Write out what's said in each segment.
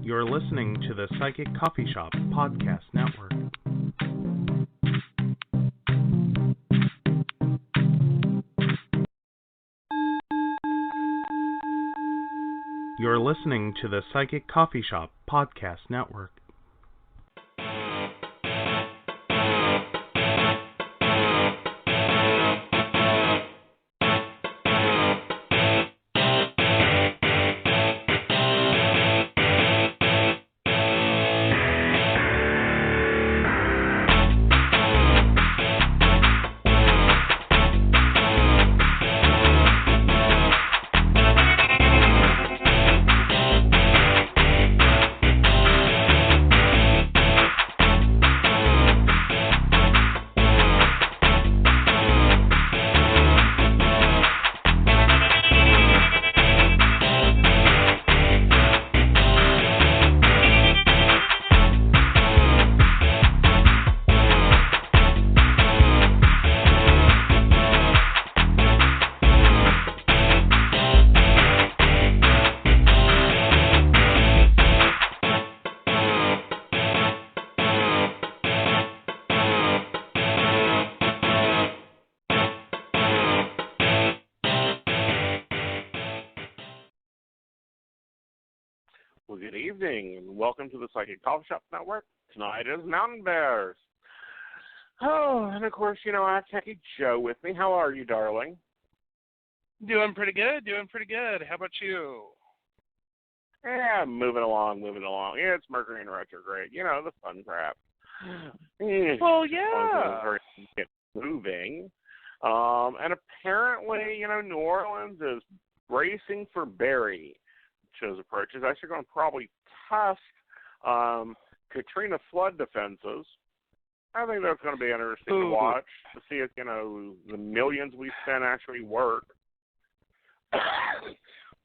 You're listening to the Psychic Coffee Shop Podcast Network. You're listening to the Psychic Coffee Shop Podcast Network. Well, good evening, and welcome to the Psychic Coffee Shop Network. Tonight is Mountain Bears. Oh, and of course, I have Techy Joe with me. How are you, darling? Doing pretty good. How about you? Yeah, moving along. Yeah, it's Mercury in retrograde. The fun crap. Well, yeah. Get moving. And apparently, New Orleans is bracing for Barry. Shows approach is actually going to probably test Katrina flood defenses. I think that's going to be interesting to watch, to see if, the millions we spent actually work.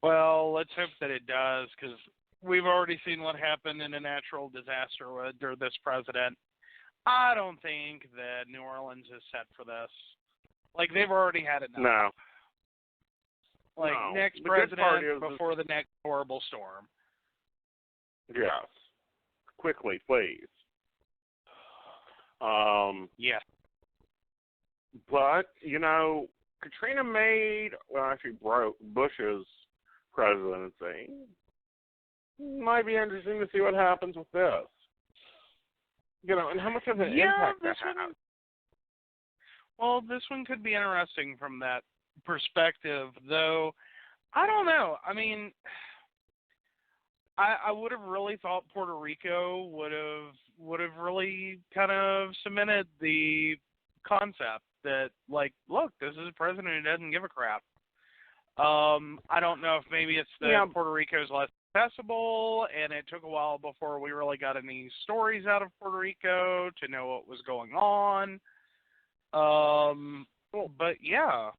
Well, let's hope that it does, because we've already seen what happened in a natural disaster under this president. I don't think that New Orleans is set for this. Like, they've already had enough. No. Next president before the next horrible storm. Yes. Quickly, please. Yeah. But, Katrina broke Bush's presidency. Might be interesting to see what happens with this. And how much of an impact that has. Well, this one could be interesting from that perspective, though. I don't know. I mean, I would have really thought Puerto Rico would have really kind of cemented the concept that, look, this is a president who doesn't give a crap. I don't know if maybe it's that Puerto Rico is less accessible, and it took a while before we really got any stories out of Puerto Rico to know what was going on. But yeah.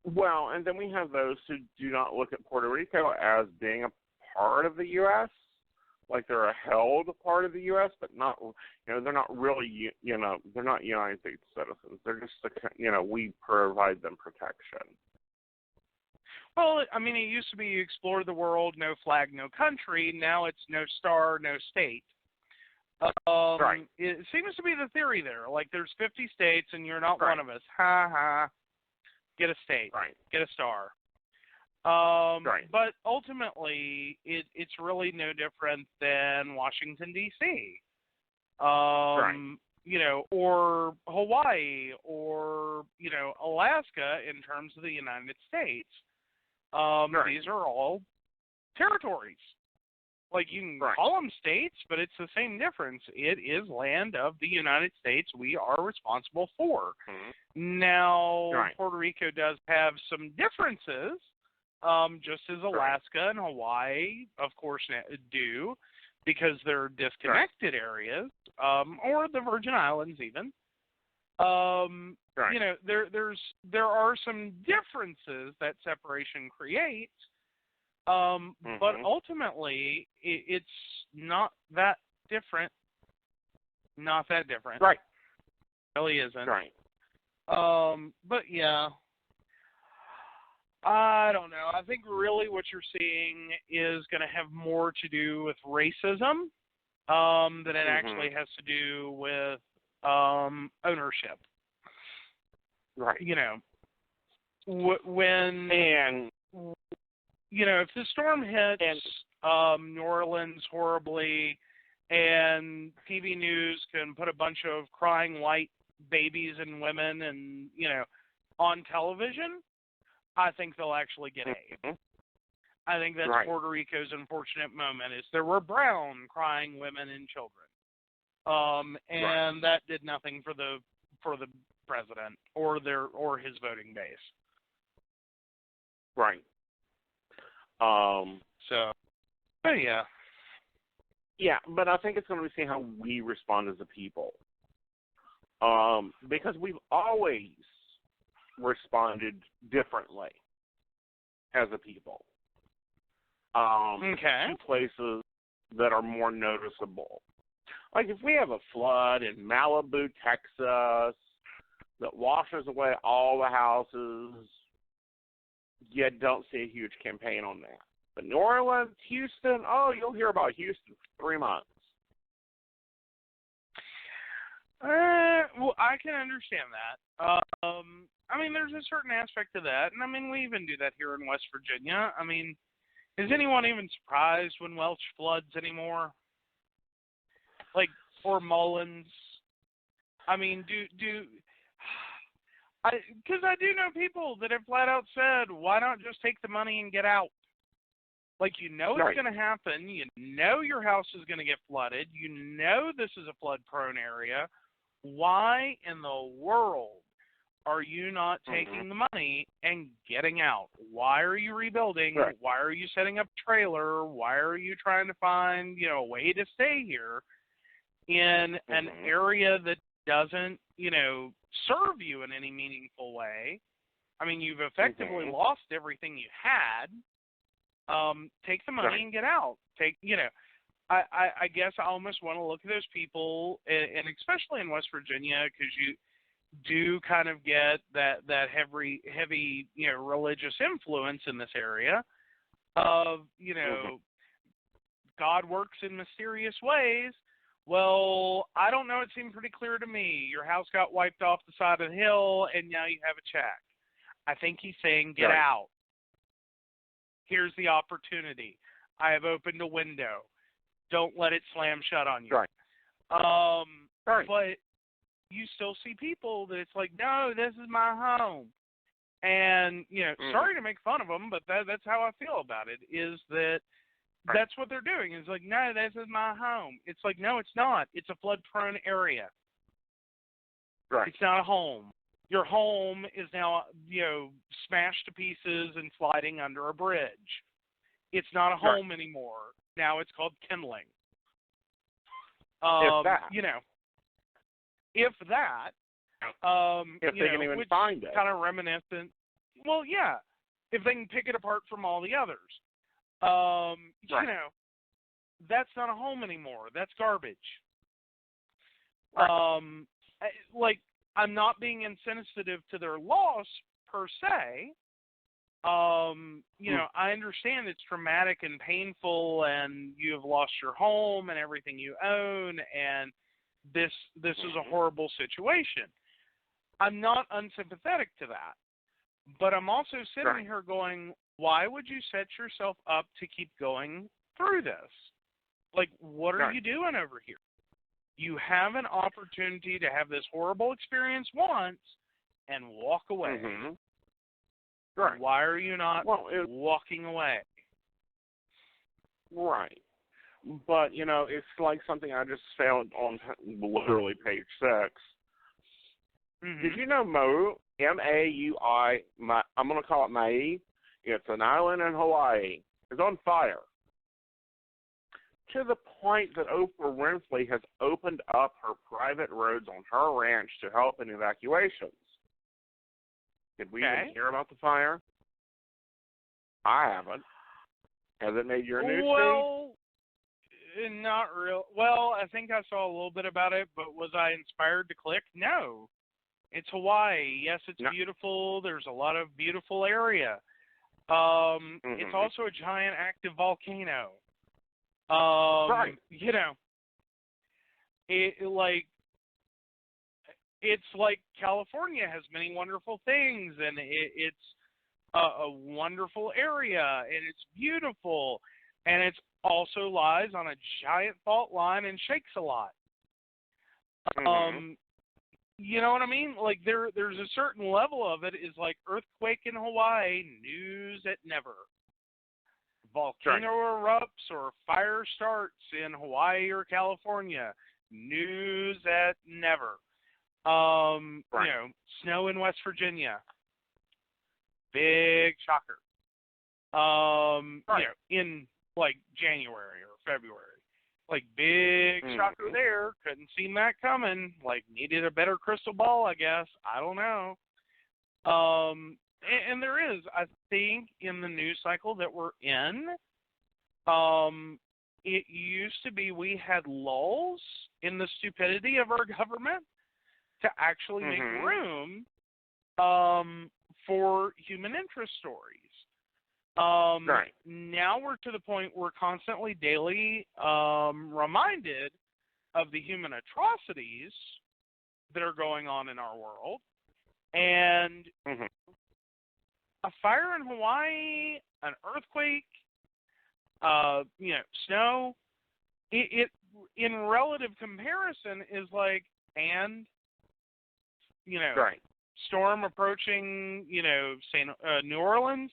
Well, and then we have those who do not look at Puerto Rico as being a part of the U.S., like they're a held part of the U.S., but not, they're not really, they're not United States citizens. They're just, we provide them protection. Well, I mean, it used to be you explored the world, no flag, no country. Now it's no star, no state. Right. It seems to be the theory there. Like, there's 50 states, and you're not right. one of us. Ha ha. Get a state. Right. Get a star. Right. But ultimately, it's really no different than Washington, D.C. Right. Or Hawaii, or, Alaska in terms of the United States. Right. These are all territories. Like, you can right. call them states, but it's the same difference. It is land of the United States we are responsible for. Mm-hmm. Now, right. Puerto Rico does have some differences, just as Alaska and Hawaii, of course, do, because they're disconnected areas, or the Virgin Islands even. Right. There are some differences that separation creates. But ultimately, it's not that different. Not that different. Right. It really isn't. Right. But yeah. I don't know. I think really what you're seeing is going to have more to do with racism than it actually has to do with ownership. Right. You know, when And you know, if the storm hits New Orleans horribly, and TV News can put a bunch of crying white babies and women and on television, I think they'll actually get aid. I think that's right. Puerto Rico's unfortunate moment is there were brown crying women and children, and that did nothing for the president or his voting base. Right. So, but yeah. Yeah, but I think it's going to be seeing how we respond as a people. Because we've always responded differently as a people. To places that are more noticeable. Like if we have a flood in Malibu, Texas, that washes away all the houses, you don't see a huge campaign on that. But New Orleans, Houston, you'll hear about Houston for 3 months. Well, I can understand that. I mean, there's a certain aspect to that, and I mean, we even do that here in West Virginia. I mean, is anyone even surprised when Welch floods anymore? Like, or Mullins? I mean, because I do know people that have flat out said, why not just take the money and get out? Like, it's going to happen. You know your house is going to get flooded. You know this is a flood-prone area. Why in the world are you not taking the money and getting out? Why are you rebuilding? Right. Why are you setting up a trailer? Why are you trying to find, a way to stay here in an area that doesn't, serve you in any meaningful way? I mean, you've effectively lost everything you had. Take the money and get out. I guess I almost want to look at those people, and especially in West Virginia, because you do kind of get that heavy religious influence in this area of God works in mysterious ways. Well, I don't know. It seemed pretty clear to me. Your house got wiped off the side of the hill, and now you have a check. I think he's saying, get out. Here's the opportunity. I have opened a window. Don't let it slam shut on you. But you still see people that it's like, no, this is my home. And, sorry to make fun of them, but that's how I feel about it, is that that's what they're doing. It's like, no, this is my home. It's like, no, it's not. It's a flood-prone area. It's not a home. Your home is now, smashed to pieces and sliding under a bridge. It's not a home anymore. Now it's called kindling. If that. If that. If they can even find it. Kind of reminiscent. Well, yeah. If they can pick it apart from all the others. That's not a home anymore. That's garbage. I'm not being insensitive to their loss per se. I understand it's traumatic and painful, and you have lost your home and everything you own, and this is a horrible situation. I'm not unsympathetic to that, but I'm also sitting here going, why would you set yourself up to keep going through this? Like, what are you doing over here? You have an opportunity to have this horrible experience once and walk away. Why are you not walking away? Right. But, it's like something I just found on literally page 6. Did you know Maui, M-A-U-I, I'm going to call it Maui, it's an island in Hawaii, is on fire. To the point that Oprah Winfrey has opened up her private roads on her ranch to help in evacuations. Did we even hear about the fire? I haven't. Has it made your news feed? Not real. Well, I think I saw a little bit about it, but was I inspired to click? No. It's Hawaii. Yes, it's beautiful. There's a lot of beautiful area. It's also a giant active volcano. Right. You know, it's like California has many wonderful things, and it's a wonderful area, and it's beautiful, and it also lies on a giant fault line and shakes a lot. You know what I mean? Like there's a certain level of it is like earthquake in Hawaii, news at never. Volcano erupts or fire starts in Hawaii or California, news at never. You know, snow in West Virginia, big shocker. You know, in like January or February. Like, big shocker there. Couldn't see that coming. Like, needed a better crystal ball, I guess. I don't know. And there is, I think, in the news cycle that we're in, it used to be we had lulls in the stupidity of our government to actually make room for human interest stories. Now we're to the point we're constantly, daily reminded of the human atrocities that are going on in our world. And a fire in Hawaii, an earthquake, you know, snow, it in relative comparison is like, and, you know, storm approaching, you know, say, New Orleans,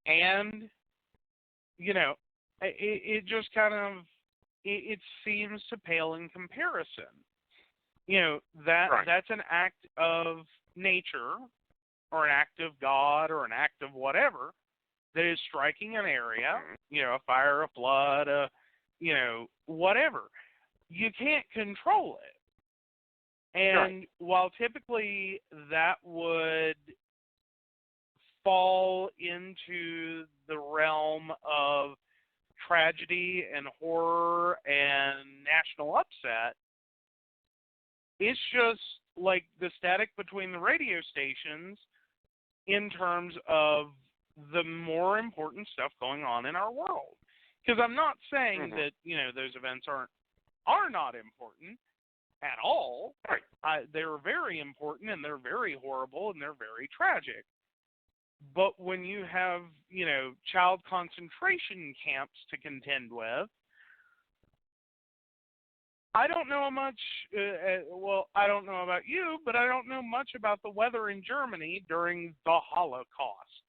and, you know, it just kind of, it seems to pale in comparison. You know, that's an act of nature, or an act of God, or an act of whatever, that is striking an area, you know, a fire, a flood, you know, whatever. You can't control it. And while typically that would fall into the realm of tragedy and horror and national upset, it's just like the static between the radio stations in terms of the more important stuff going on in our world. Because I'm not saying that, you know, those events are not important at all. They're very important, and they're very horrible, and they're very tragic. But when you have, you know, child concentration camps to contend with, I don't know much, well, I don't know about you, but I don't know much about the weather in Germany during the Holocaust.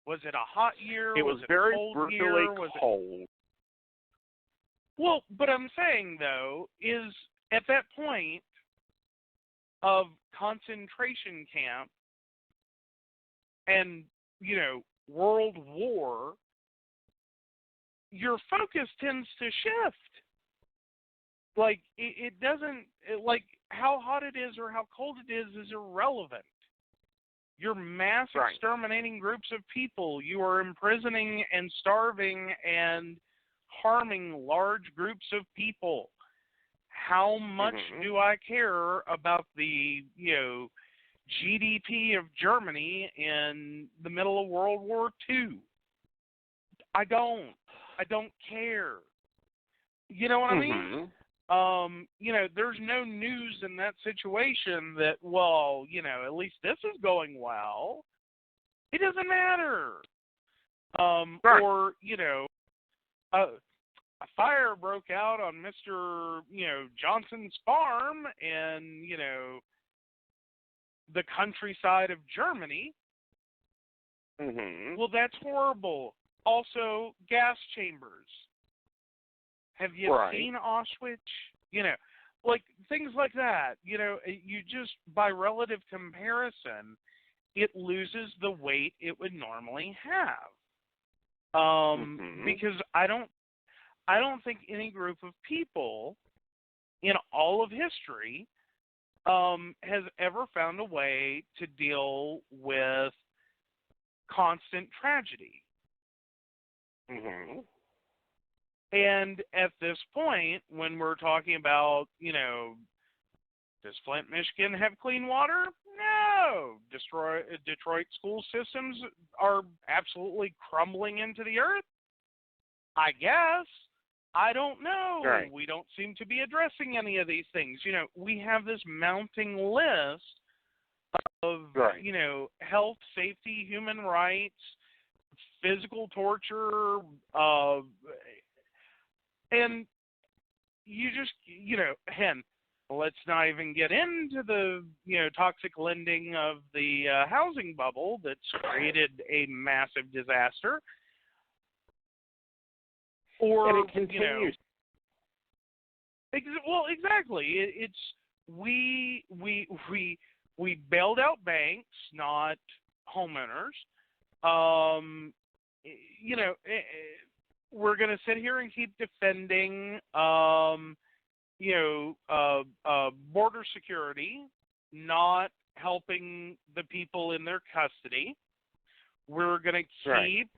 Was it a hot year? It was very brutally cold. Well, but I'm saying, though, is at that point of concentration camp and, you know, world war, your focus tends to shift. Like, it doesn't, like, how hot it is or how cold it is irrelevant. You're mass exterminating groups of people. You are imprisoning and starving and harming large groups of people. How much do I care about the, you know, GDP of Germany in the middle of World War II? I don't care. You know what I mean? You know, there's no news in that situation that, well, you know, at least this is going well. It doesn't matter. Or, you know, a fire broke out on Mr., you know, Johnson's farm in, you know, the countryside of Germany. Well, that's horrible. Also, gas chambers. Have you seen Auschwitz? You know, like things like that. You know, you just, by relative comparison, it loses the weight it would normally have. Because I don't think any group of people in all of history has ever found a way to deal with constant tragedy. And at this point, when we're talking about, you know, Does Flint, Michigan have clean water? No. Detroit school systems are absolutely crumbling into the earth? I guess. I don't know. Right. We don't seem to be addressing any of these things. We have this mounting list of, Right. health, safety, human rights, physical torture, and you just, let's not even get into the, toxic lending of the housing bubble that's created a massive disaster. Or, and it continues. Well, exactly. It's we bailed out banks, not homeowners. We're going to sit here and keep defending, border security, not helping the people in their custody. We're going to keep,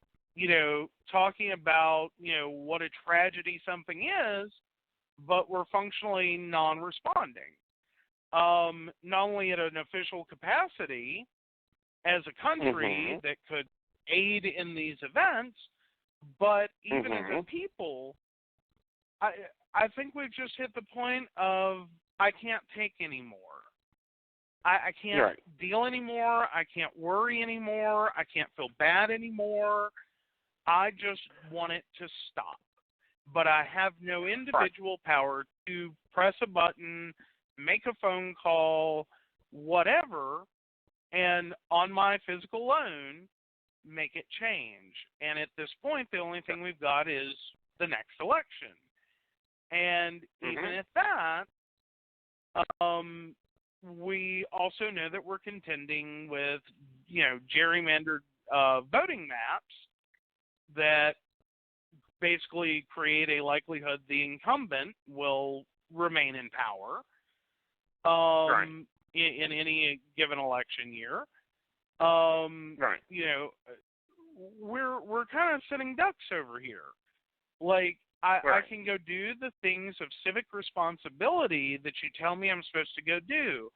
talking about, what a tragedy something is, but we're functionally non-responding. Not only at an official capacity as a country that could aid in these events, but even as a people, I think we've just hit the point of I can't take anymore. I can't deal anymore. I can't worry anymore. I can't feel bad anymore. I just want it to stop. But I have no individual power to press a button, make a phone call, whatever, and on my physical own, make it change. And at this point, the only thing we've got is the next election. And even at that, we also know that we're contending with, gerrymandered voting maps that basically create a likelihood the incumbent will remain in power in any given election year. We're kind of sitting ducks over here. Like, I can go do the things of civic responsibility that you tell me I'm supposed to go do.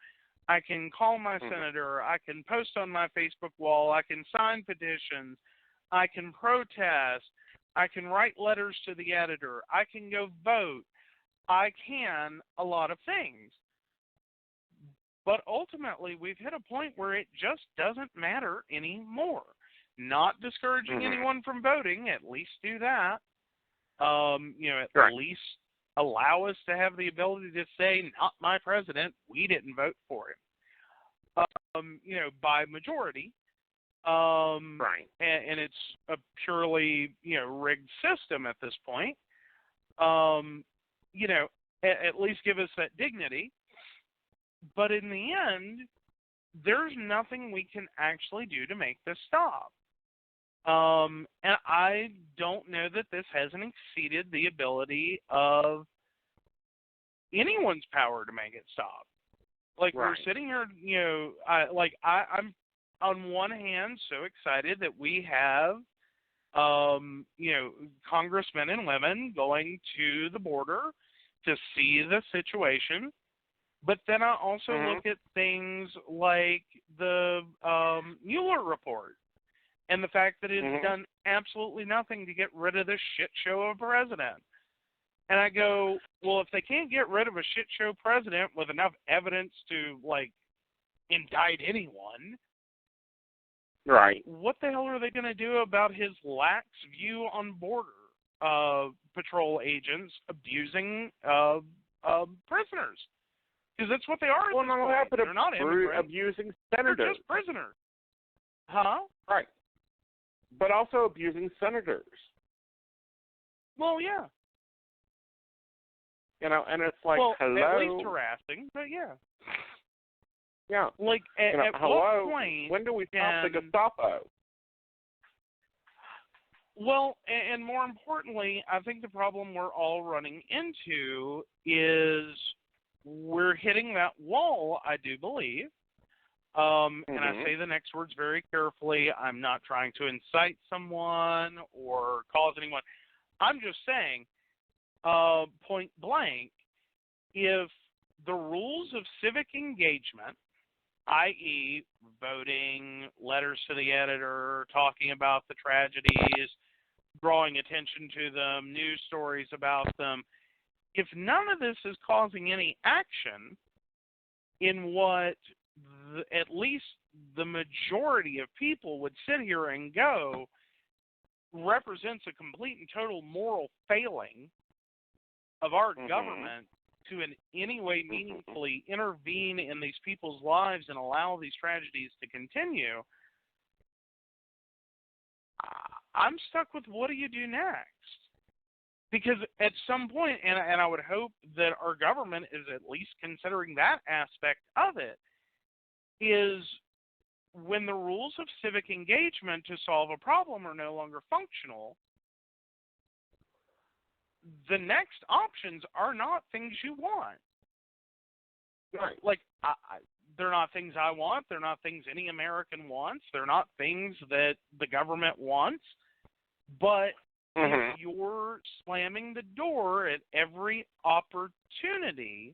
I can call my senator. I can post on my Facebook wall. I can sign petitions. I can protest. I can write letters to the editor. I can go vote. I can a lot of things. But ultimately, we've hit a point where it just doesn't matter anymore. Not discouraging anyone from voting. At least do that. At least allow us to have the ability to say, not my president, we didn't vote for him. By majority. And it's a purely, rigged system at this point. At least give us that dignity. But in the end, there's nothing we can actually do to make this stop. And I don't know that this hasn't exceeded the ability of anyone's power to make it stop. Like, we're sitting here, I'm on one hand so excited that we have, congressmen and women going to the border to see the situation. But then I also look at things like the Mueller report and the fact that it's done absolutely nothing to get rid of this shit show of president. And I go, well, if they can't get rid of a shit show president with enough evidence to, indict anyone, what the hell are they going to do about his lax view on border patrol agents abusing prisoners? Because that's what they are. Well, no, they're not immigrants. Abusing senators. They're just prisoners. Huh? Right. But also abusing senators. Well, yeah. And it's like, hello. At least harassing, but yeah. Yeah. Like, at hello? what point... When do we stop the Gestapo? Well, and more importantly, I think the problem we're all running into is we're hitting that wall, I do believe. And I say the next words very carefully. I'm not trying to incite someone or cause anyone. I'm just saying, point blank, if the rules of civic engagement, i.e., voting, letters to the editor, talking about the tragedies, drawing attention to them, news stories about them, if none of this is causing any action in what at least the majority of people would sit here and go represents a complete and total moral failing of our government to in any way meaningfully intervene in these people's lives and allow these tragedies to continue, I'm stuck with what do you do next? Because at some point, and I would hope that our government is at least considering that aspect of it, is when the rules of civic engagement to solve a problem are no longer functional, the next options are not things you want. Right. Like, they're not things I want. They're not things any American wants. They're not things that the government wants. But if you're slamming the door at every opportunity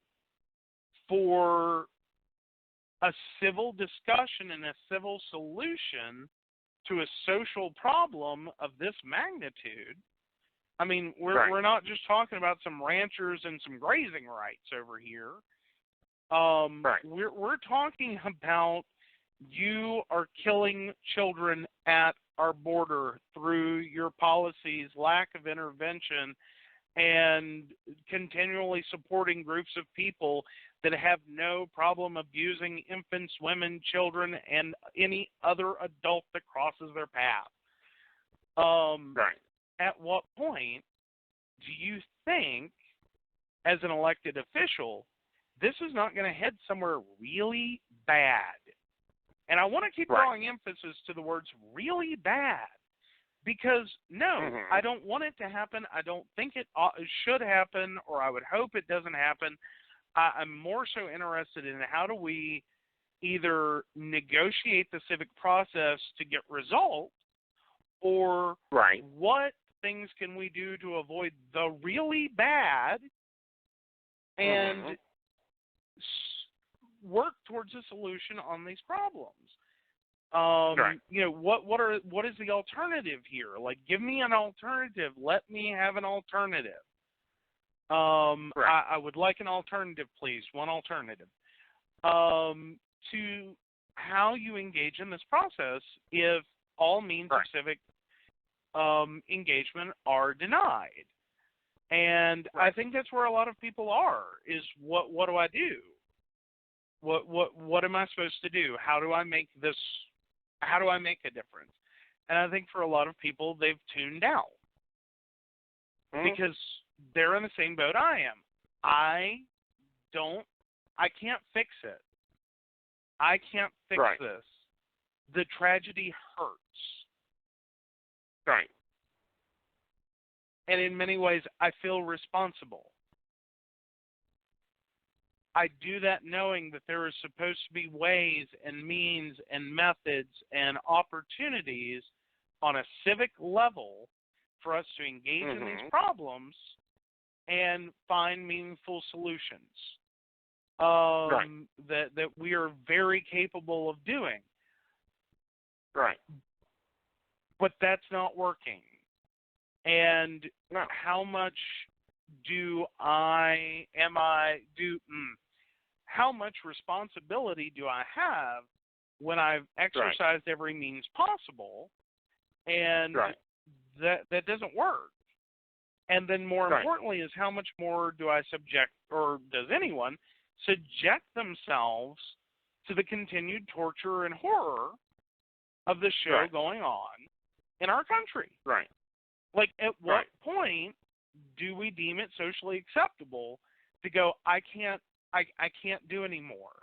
for a civil discussion and a civil solution to a social problem of this magnitude, I mean, we're not just talking about some ranchers and some grazing rights over here. We're talking about you are killing children at our border through your policies, lack of intervention, and continually supporting groups of people that have no problem abusing infants, women, children, and any other adult that crosses their path. At what point do you think, as an elected official, this is not going to head somewhere really bad? And I want to keep drawing emphasis to the words really bad, because, no, I don't want it to happen. I don't think it should happen, or I would hope it doesn't happen. I'm more so interested in how do we either negotiate the civic process to get results, or what things can we do to avoid the really bad and work towards a solution on these problems. You know, what is the alternative here? Like, give me an alternative. Let me have an alternative. I would like an alternative, please. One alternative to how you engage in this process if all means of civic engagement are denied. And I think that's where a lot of people are, is what do I do? What am I supposed to do? How do I make a difference? And I think for a lot of people, they've tuned out because they're in the same boat I am. I can't fix it. I can't fix this. The tragedy hurts. And in many ways, I feel responsible. I do that knowing that there is supposed to be ways and means and methods and opportunities on a civic level for us to engage in these problems and find meaningful solutions that we are very capable of doing. But that's not working. And how much how much responsibility do I have when I've exercised every means possible and that doesn't work? And then more importantly is how much more do I subject, or does anyone subject themselves to the continued torture and horror of the show going on in our country? Like, at what point do we deem it socially acceptable to go, I can't do anymore.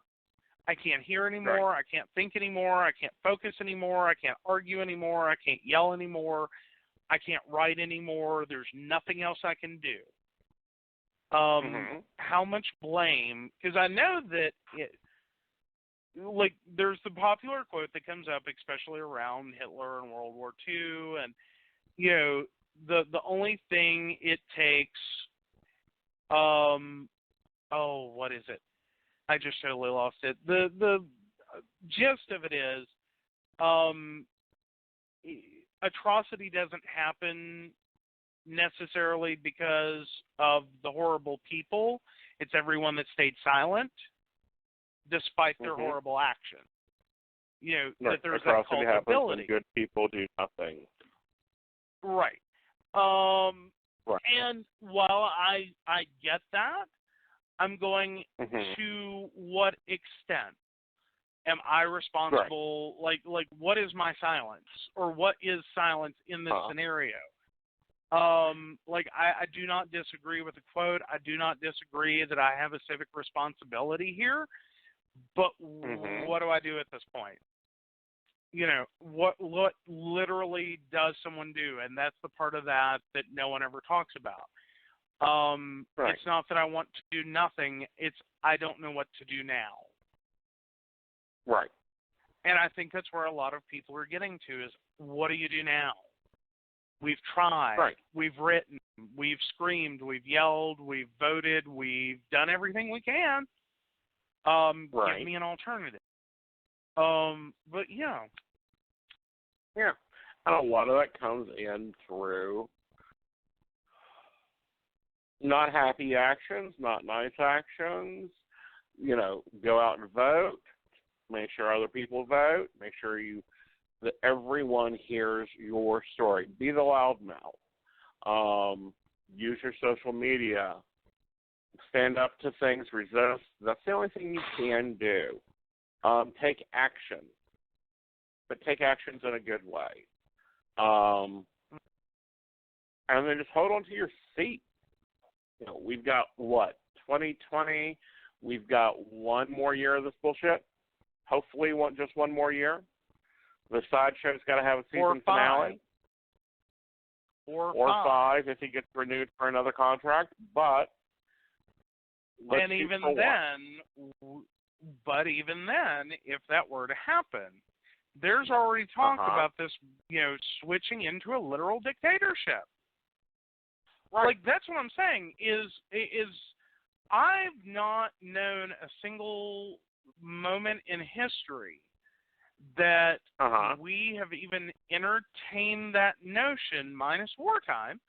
I can't hear anymore. I can't think anymore. I can't focus anymore. I can't argue anymore. I can't yell anymore. I can't write anymore. There's nothing else I can do. How much blame? Because I know that there's the popular quote that comes up, especially around Hitler and World War II, and the only thing it takes, what is it? I just totally lost it. The gist of it is, atrocity doesn't happen necessarily because of the horrible people. It's everyone that stayed silent despite their horrible action. That there's that atrocity happens when good people do nothing. Right. Right. And while I get that, I'm going to what extent am I responsible? Right. Like what is my silence, or what is silence in this scenario? I do not disagree with the quote. I do not disagree that I have a civic responsibility here. But what do I do at this point? What literally does someone do? And that's the part of that no one ever talks about. Right. It's not that I want to do nothing. It's I don't know what to do now. Right. And I think that's where a lot of people are getting to is, what do you do now? We've tried. Right. We've written. We've screamed. We've yelled. We've voted. We've done everything we can. Right. Give me an alternative. But yeah. Yeah. And a lot of that comes in through not happy actions, not nice actions. Go out and vote. Make sure other people vote. Make sure that everyone hears your story. Be the loudmouth. Use your social media. Stand up to things. Resist. That's the only thing you can do. Take action. But take actions in a good way. And then just hold on to your seat. We've got, 2020? We've got one more year of this bullshit. Hopefully just one more year. The sideshow's got to have a season finale. Or five if he gets renewed for another contract. But even then, if that were to happen, there's already talk about this, switching into a literal dictatorship. Right. Like, that's what I'm saying, is I've not known a single moment in history that we have even entertained that notion, minus wartime,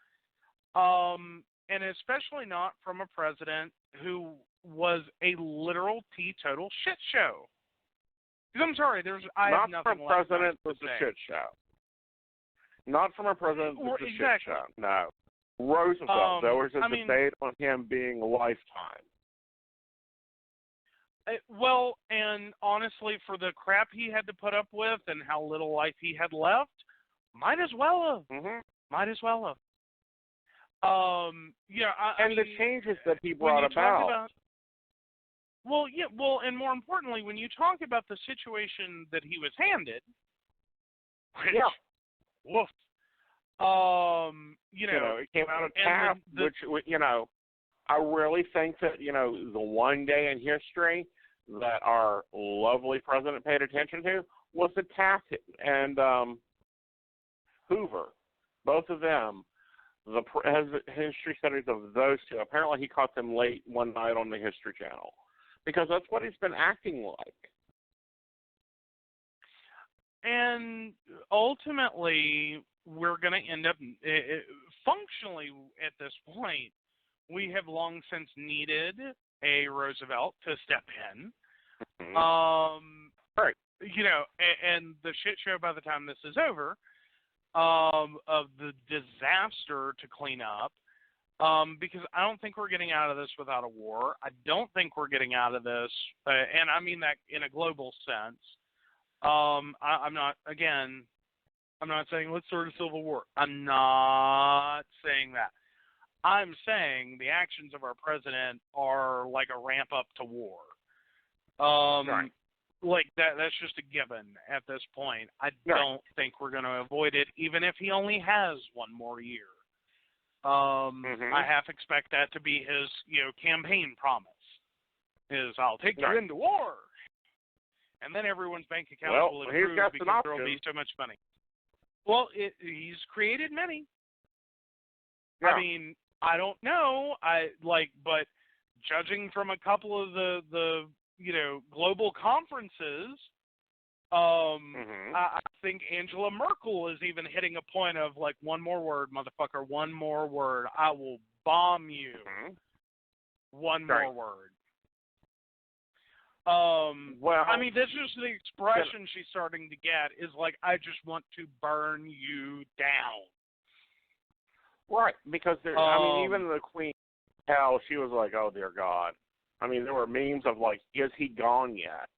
and especially not from a president who was a literal teetotal shit show. Because I'm sorry, I have nothing left to say. Not from a president that's a shit show. Not from a president that's a shit show. No. Roosevelt, there was a debate on him being a lifetime. Well, and honestly, for the crap he had to put up with and how little life he had left, might as well have. Might as well have. The changes that he brought about. And more importantly, when you talk about the situation that he was handed, which, woof. It came out of tap, which, I really think that, the one day in history that our lovely president paid attention to was the Taft and Hoover. Both of them, the history studies of those two, apparently he caught them late one night on the History Channel. Because that's what he's been acting like. And ultimately, we're going to end up, functionally at this point, we have long since needed a Roosevelt to step in. Right. And the shit show by the time this is over, of the disaster to clean up, because I don't think we're getting out of this without a war. I don't think we're getting out of this, and I mean that in a global sense. I'm not saying let's start a civil war. I'm not saying that. I'm saying the actions of our president are like a ramp up to war. Right. Like that's just a given at this point. I don't think we're going to avoid it, even if he only has one more year. I half expect that to be his, campaign promise. Is I'll take you into war, and then everyone's bank accounts will improve because there will be so much money. Well, he's created many. Yeah. I mean, I don't know. But judging from a couple of the global conferences. I think Angela Merkel is even hitting a point of like, one more word, motherfucker, one more word. I will bomb you. One more word. Well, I mean, this is the expression she's starting to get is like, I just want to burn you down. Right, because I mean, even the Queen, hell, she was like, oh, dear God. I mean, there were memes of like, is he gone yet?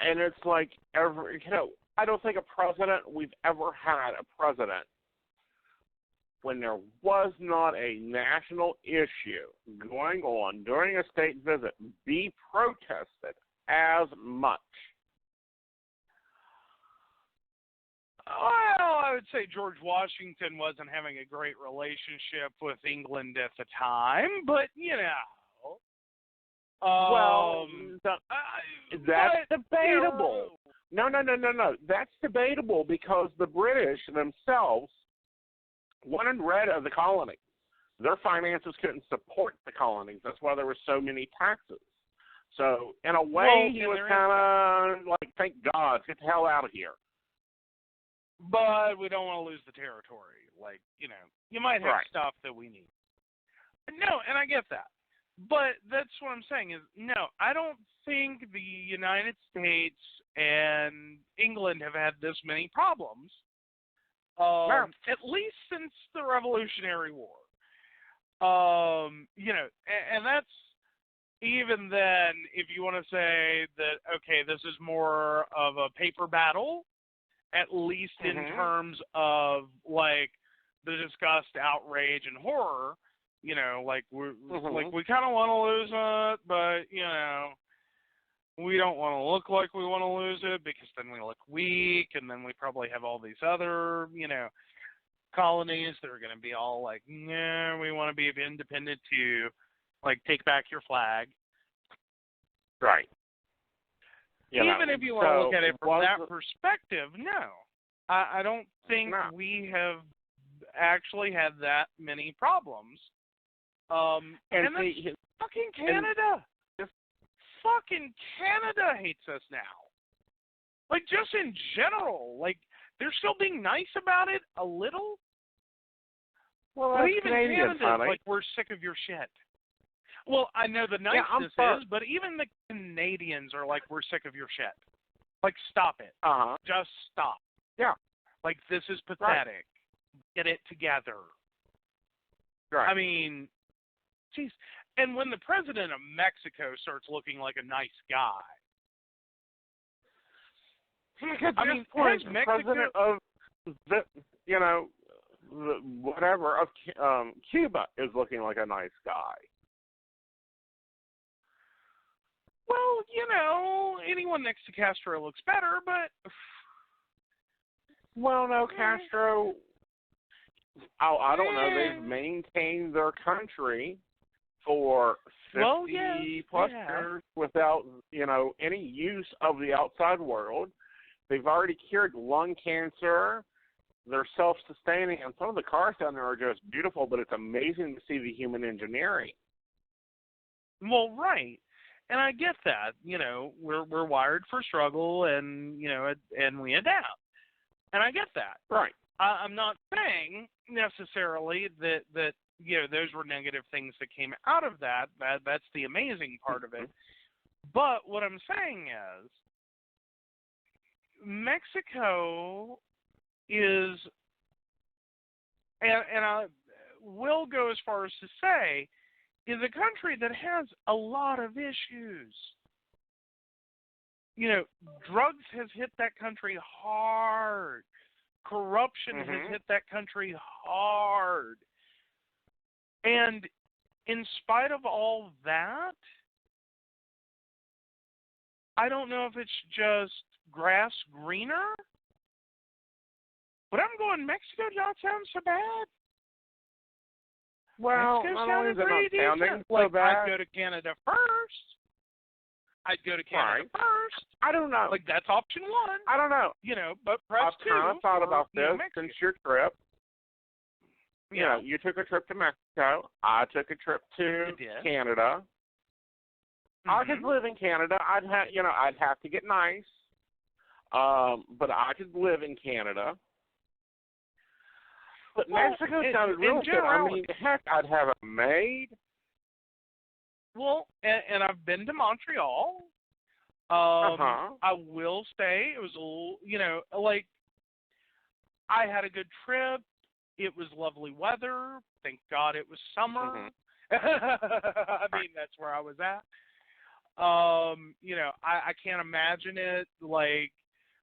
And it's like, I don't think we've ever had a president when there was not a national issue going on during a state visit be protested as much. Well, I would say George Washington wasn't having a great relationship with England at the time, but, that's debatable. No. That's debatable because the British themselves wanted rid of the colonies. Their finances couldn't support the colonies. That's why there were so many taxes. So, in a way, he was kind of like, thank God, get the hell out of here. But we don't want to lose the territory. Like, you might have stuff that we need. No, and I get that. But that's what I'm saying is, no, I don't think the United States and England have had this many problems, at least since the Revolutionary War. And that's even then, if you want to say that, okay, this is more of a paper battle, at least in terms of, like, the disgust, outrage, and horror, like, we kind of want to lose it, but, we don't want to look like we want to lose it because then we look weak, and then we probably have all these other, colonies that are going to be all like, yeah, we want to be independent too, like, take back your flag. Right. Even if you want to look at it from that perspective, no. I don't think we have actually had that many problems. And that's fucking Canada. Fucking Canada hates us now. Like, just in general. Like, they're still being nice about it a little. Well, but even Canadian, Canada's like, we're sick of your shit. Well, I know the niceness is, but even the Canadians are like, we're sick of your shit. Like, stop it. Just stop. Yeah. Like, this is pathetic. Get it together. Right. I mean, geez. And when the president of Mexico starts looking like a nice guy. I mean, the president of of Cuba is looking like a nice guy. Well, anyone next to Castro looks better, but... Well, no, Castro, I don't know, they've maintained their country for 50 plus years without, any use of the outside world. They've already cured lung cancer. They're self-sustaining, and some of the cars down there are just beautiful, but it's amazing to see the human engineering. Well, right. And I get that, we're wired for struggle, and and we adapt, and I get that. Right. I'm not saying necessarily that those were negative things that came out of that. That's the amazing part of it. But what I'm saying is, Mexico is, and I will go as far as to say, is a country that has a lot of issues. Drugs has hit that country hard. Corruption has hit that country hard. And in spite of all that, I don't know if it's just grass greener, but I'm going, Mexico don't sound so bad. Well, Mexico sounded pretty decent. Like, I'd go to Canada first. I don't know. Like, that's option one. I don't know. But press two. I've kind of thought about this since your trip. You took a trip to Mexico. I took a trip to Canada. I could live in Canada. I'd have to get nice. But I could live in Canada. But Mexico sounded real good. I mean, heck, I'd have a maid. Well, and I've been to Montreal. I will say it was a little, like, I had a good trip. It was lovely weather. Thank God it was summer. I mean, that's where I was at. I can't imagine it, like,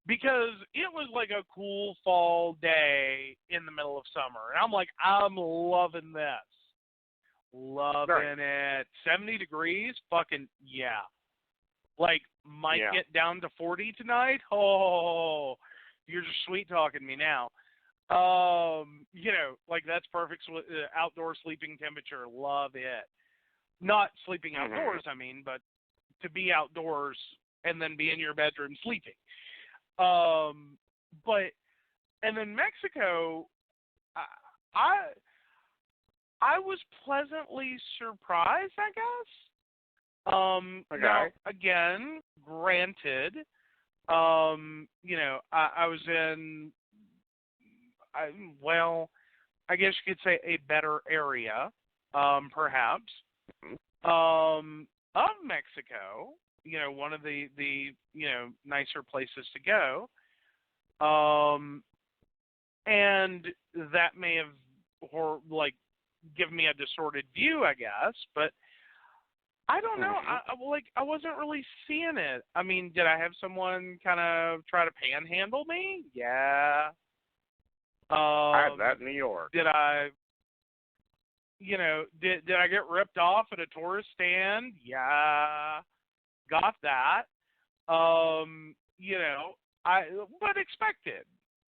because it was like a cool fall day in the middle of summer. And I'm like, I'm loving this. Loving it. 70 degrees? Fucking, yeah. Like, might get down to 40 tonight? Oh, you're just sweet-talking me now. Like, that's perfect outdoor sleeping temperature. Love it. Not sleeping outdoors, I mean, but to be outdoors and then be in your bedroom sleeping. And then Mexico, I was pleasantly surprised, I guess. Now, again, granted, I was in, I guess you could say a better area, perhaps, of Mexico. One of the nicer places to go. And that may have, given me a distorted view, I guess, but I don't know. I wasn't really seeing it. I mean, did I have someone kind of try to panhandle me? Yeah. I had that in New York. Did I, did I get ripped off at a tourist stand? Yeah. Got that. But expected.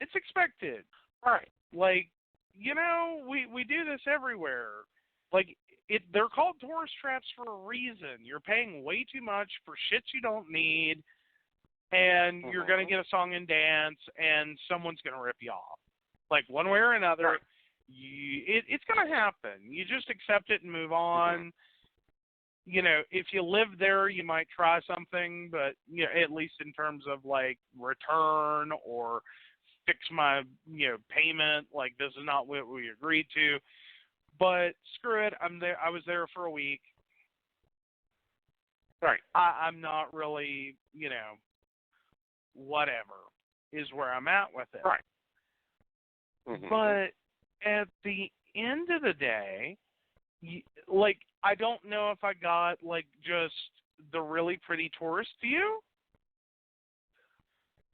It's expected. Right. Like, we do this everywhere. Like, they're called tourist traps for a reason. You're paying way too much for shit you don't need, and you're going to get a song and dance, and someone's going to rip you off. Like, one way or another, it's going to happen. You just accept it and move on. If you live there, you might try something, but, at least in terms of, like, return or fix my, payment, like, this is not what we agreed to. But screw it, I'm there. I was there for a week. Right. I'm not really, whatever is where I'm at with it. Right. But at the end of the day, like, I don't know if I got, like, just the really pretty tourist view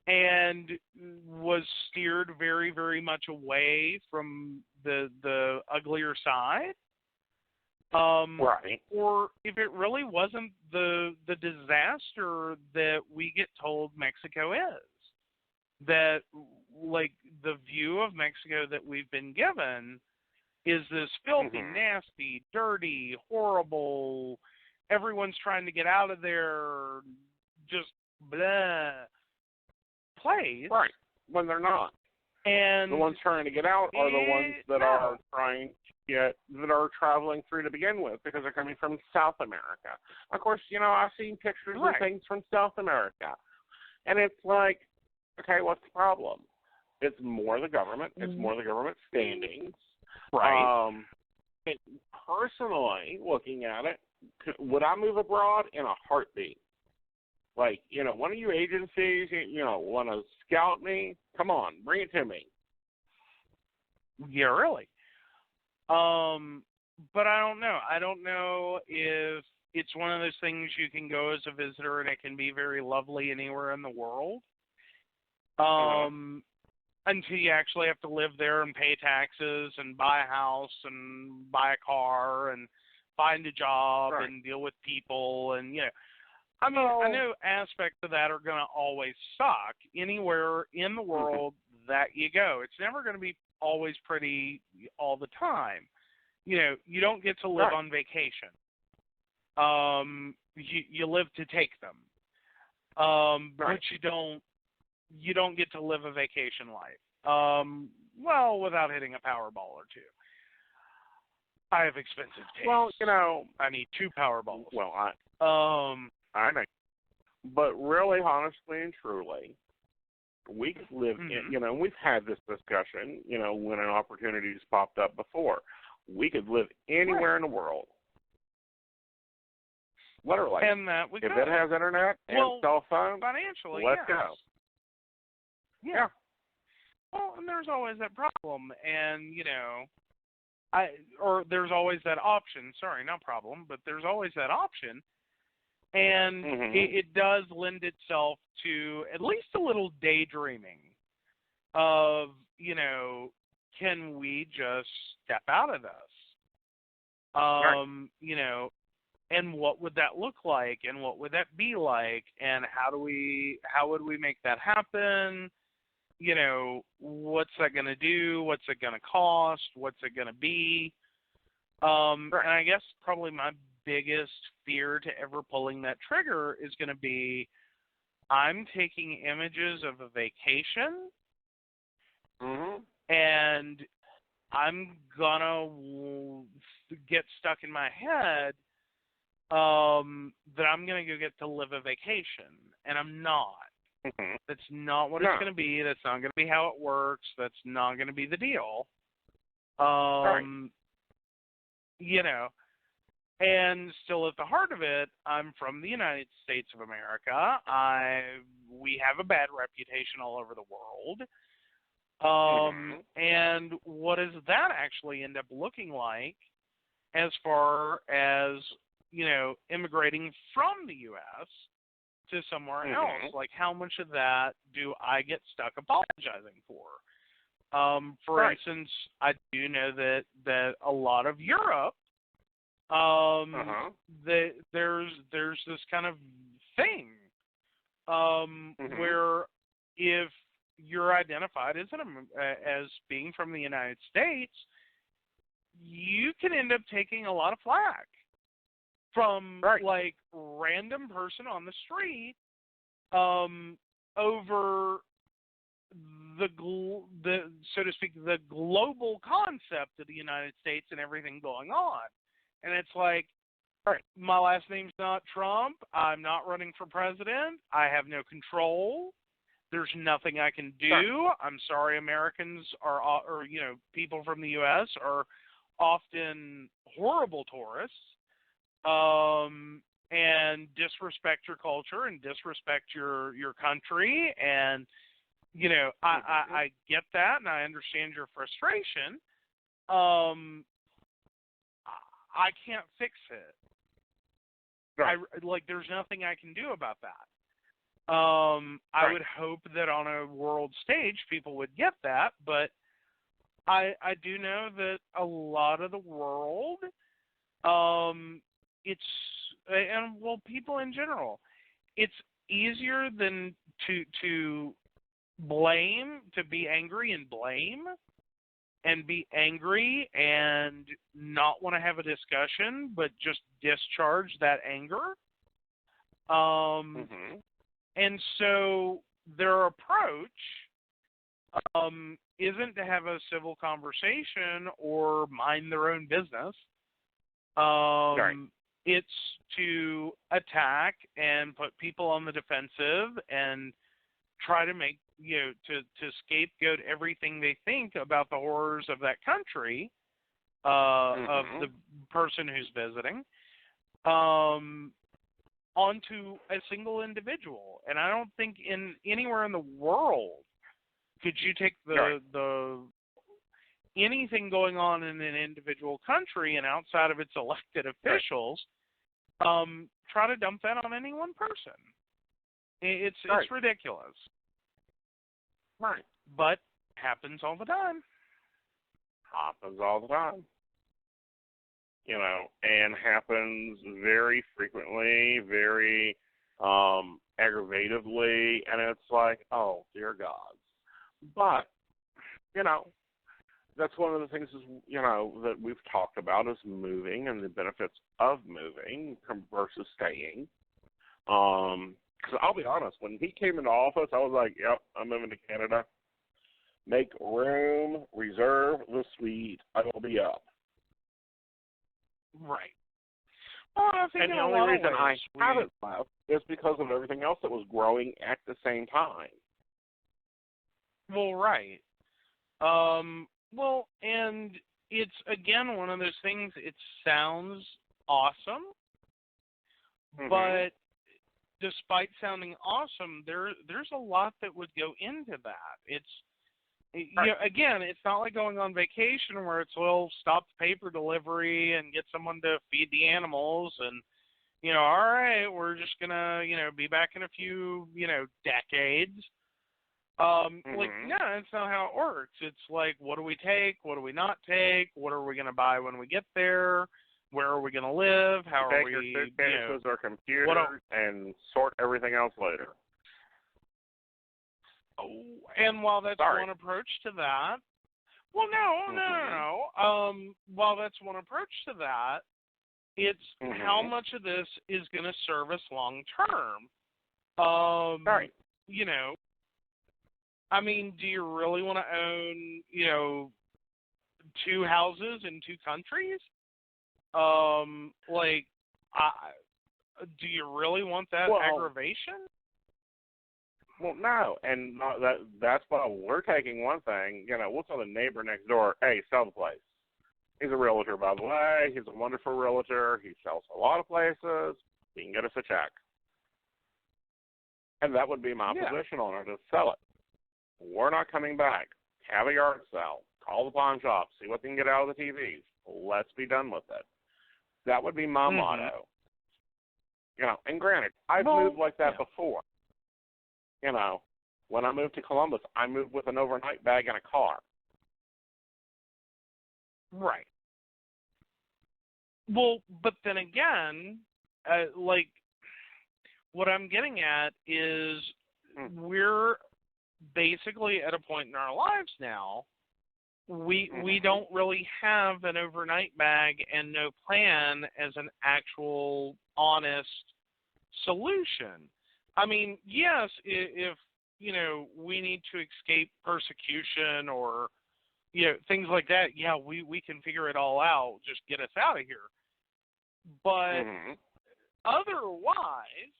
and was steered very, very much away from the uglier side. Right. Or if it really wasn't the disaster that we get told Mexico is. That, like, the view of Mexico that we've been given is this filthy, nasty, dirty, horrible, everyone's trying to get out of there, just blah place. Right. When they're not. And the ones trying to get out are the ones that are trying to that are traveling through to begin with, because they're coming from South America. Of course, I've seen pictures and things from South America. And it's like, okay, what's the problem? It's more the government. It's more the government standings. Right. Personally, looking at it, would I move abroad? In a heartbeat. Like, one of you agencies, want to scout me? Come on, bring it to me. Yeah, really. But I don't know. I don't know if it's one of those things you can go as a visitor and it can be very lovely anywhere in the world. Until you actually have to live there and pay taxes and buy a house and buy a car and find a job and deal with people and, I mean, I know aspects of that are going to always suck anywhere in the world that you go. It's never going to be always pretty all the time. You don't get to live on vacation. You live to take them. But you don't get to live a vacation life. Well, without hitting a Powerball or two. I have expensive tastes. Well, I need 2 Powerballs. Well, I know. But really, honestly and truly, we could live in, we've had this discussion, when an opportunity's popped up before. We could live anywhere in the world. Literally. And that we if could. it has internet and cell phone, financially, let's yes. go. Yeah. Well, and there's always that problem, and, there's always that option. Sorry, not problem, but there's always that option. And it does lend itself to at least a little daydreaming of, can we just step out of this? Right. And what would that look like, and what would that be like, and how would we make that happen? What's that going to do? What's it going to cost? What's it going to be? And I guess probably my biggest fear to ever pulling that trigger is going to be, I'm taking images of a vacation, and I'm gonna get stuck in my head that I'm gonna go get to live a vacation, and I'm not. That's not what it's going to be. That's not going to be how it works. That's not going to be the deal. And still at the heart of it, I'm from the United States of America. We have a bad reputation all over the world. And what does that actually end up looking like as far as, immigrating from the U.S. to somewhere else? Like, how much of that do I get stuck apologizing for? For instance, I do know that a lot of Europe, there's this kind of thing where if you're identified as being from the United States, you can end up taking a lot of flack from like random person on the street over the so to speak, the global concept of the United States and everything going on. And it's like, my last name's not Trump. I'm not running for president. I have no control. There's nothing I can do. I'm sorry, Americans or people from the U.S. are often horrible tourists and disrespect your culture and disrespect your country. And, I get that, and I understand your frustration. I can't fix it. There's nothing I can do about that. I would hope that on a world stage people would get that, but I do know that a lot of the world, people in general, it's easier than to blame, to be angry and blame, and be angry and not want to have a discussion, but just discharge that anger. And so their approach isn't to have a civil conversation or mind their own business. It's to attack and put people on the defensive and try to make, to scapegoat everything they think about the horrors of that country, of the person who's visiting, onto a single individual. And I don't think anywhere in the world could you take the anything going on in an individual country and outside of its elected officials, try to dump that on any one person. It's ridiculous. But happens all the time. And happens very frequently, very aggravatively, and it's like, oh, dear God. But, that's one of the things that we've talked about is moving and the benefits of moving versus staying. Because I'll be honest, when he came into office, I was like, yep, I'm moving to Canada. Make room, reserve the suite, I will be up. Right. Well, I think And in the a only lot of reason I ways haven't left is because of everything else that was growing at the same time. well, right. Well, and it's again one of those things. It sounds awesome, but despite sounding awesome, there's a lot that would go into that. Again, it's not like going on vacation where it's, well, stop the paper delivery and get someone to feed the animals and, all right, we're just going to, be back in a few, decades. Like, no, that's not how it works. It's like, what do we take? What do we not take? What are we going to buy when we get there? Where are we going to live? How are we, your suitcases or computers and sort everything else later. And while that's one approach to that, well, no. While that's one approach to that, it's how much of this is going to serve us long term. I mean, do you really want to own, 2 houses in 2 countries? Do you really want that aggravation? Well, no, and that's why we're taking one thing. We'll tell the neighbor next door, hey, sell the place. He's a realtor, by the way. He's a wonderful realtor. He sells a lot of places. He can get us a check. And that would be my position on it, to sell it. We're not coming back. Have a yard sale. Call the pawn shop. See what they can get out of the TVs. Let's be done with it. That would be my motto. And granted, I've moved like that before. When I moved to Columbus, I moved with an overnight bag and a car. Right. Well, but then again, what I'm getting at is we're basically at a point in our lives now, we don't really have an overnight bag and no plan as an actual honest solution. I mean, yes, if we need to escape persecution or things like that, we can figure it all out. Just get us out of here. But otherwise,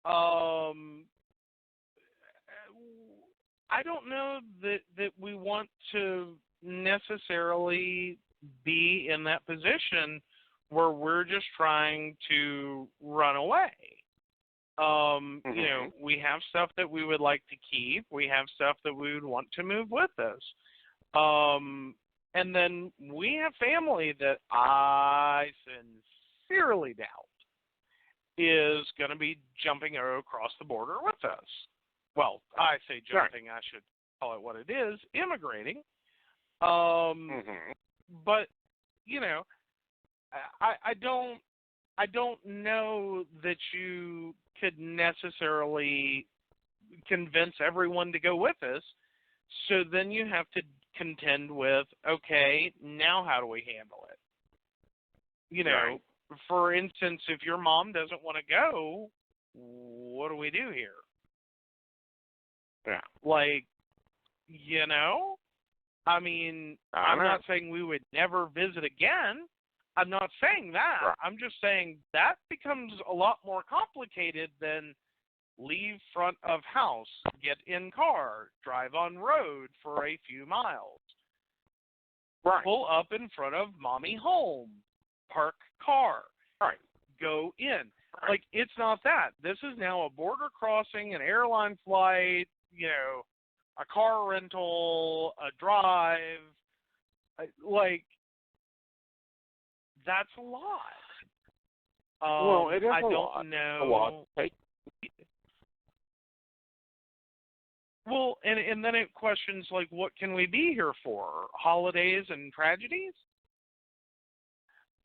I don't know that we want to necessarily be in that position where we're just trying to run away. We have stuff that we would like to keep. We have stuff that we would want to move with us. And then we have family that I sincerely doubt is going to be jumping across the border with us. Well, I say jumping, I should call it what it is, immigrating. But, I don't know that you could necessarily convince everyone to go with us. So then you have to contend with, okay, now how do we handle it? For instance, if your mom doesn't want to go, what do we do here? Yeah. I mean, I'm not saying we would never visit again. I'm not saying that. Right. I'm just saying that becomes a lot more complicated than leave front of house, get in car, drive on road for a few miles. Right. Pull up in front of mommy home, park car, go in. Right. It's not that. This is now a border crossing, an airline flight, a car rental, a drive. That's a lot. Well, it is I a don't lot. know. A lot. Well, and then it questions, what can we be here for? Holidays and tragedies?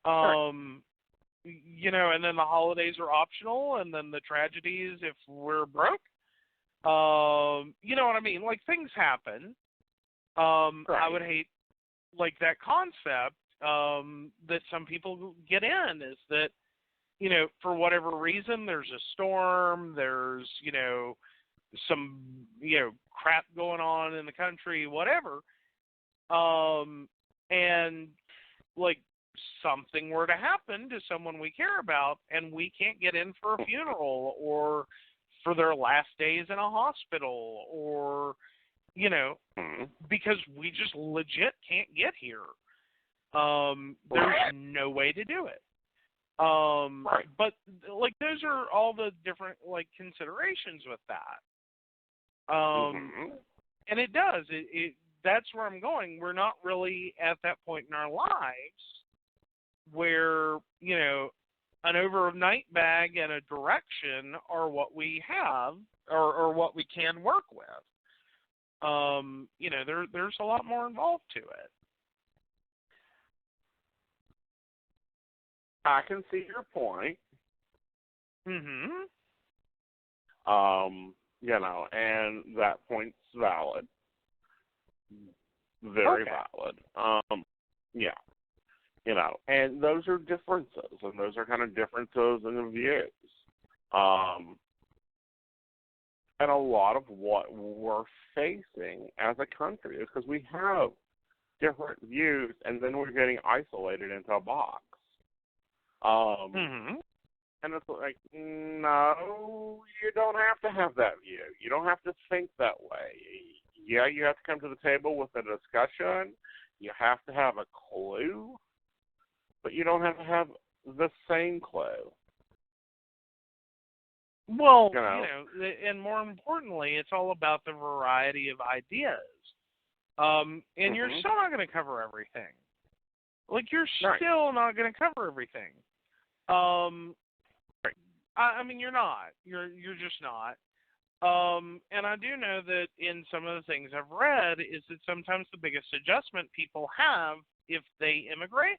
And then the holidays are optional, and then the tragedies if we're broke. You know what I mean? Things happen. I would hate, that concept that some people get in is that, for whatever reason, there's a storm, there's, some, crap going on in the country, whatever. And, something were to happen to someone we care about and we can't get in for a funeral or for their last days in a hospital or, because we just legit can't get here. There's no way to do it. But, those are all the different, considerations with that. And it does. That's where I'm going. We're not really at that point in our lives where, an overnight bag and a direction are what we have or what we can work with. There's a lot more involved to it. I can see your point. And that point's valid. Very valid. And those are differences, and those are kind of differences in the views. And a lot of what we're facing as a country is because we have different views, and then we're getting isolated into a box. And it's like, no, you don't have to have that view. You don't have to think that way. Yeah, you have to come to the table with a discussion. You have to have a clue, but you don't have to have the same clue. Well, and more importantly, it's all about the variety of ideas. And you're still not going to cover everything. You're still not going to cover everything. I mean, you're not. You're just not. And I do know that in some of the things I've read is that sometimes the biggest adjustment people have if they immigrate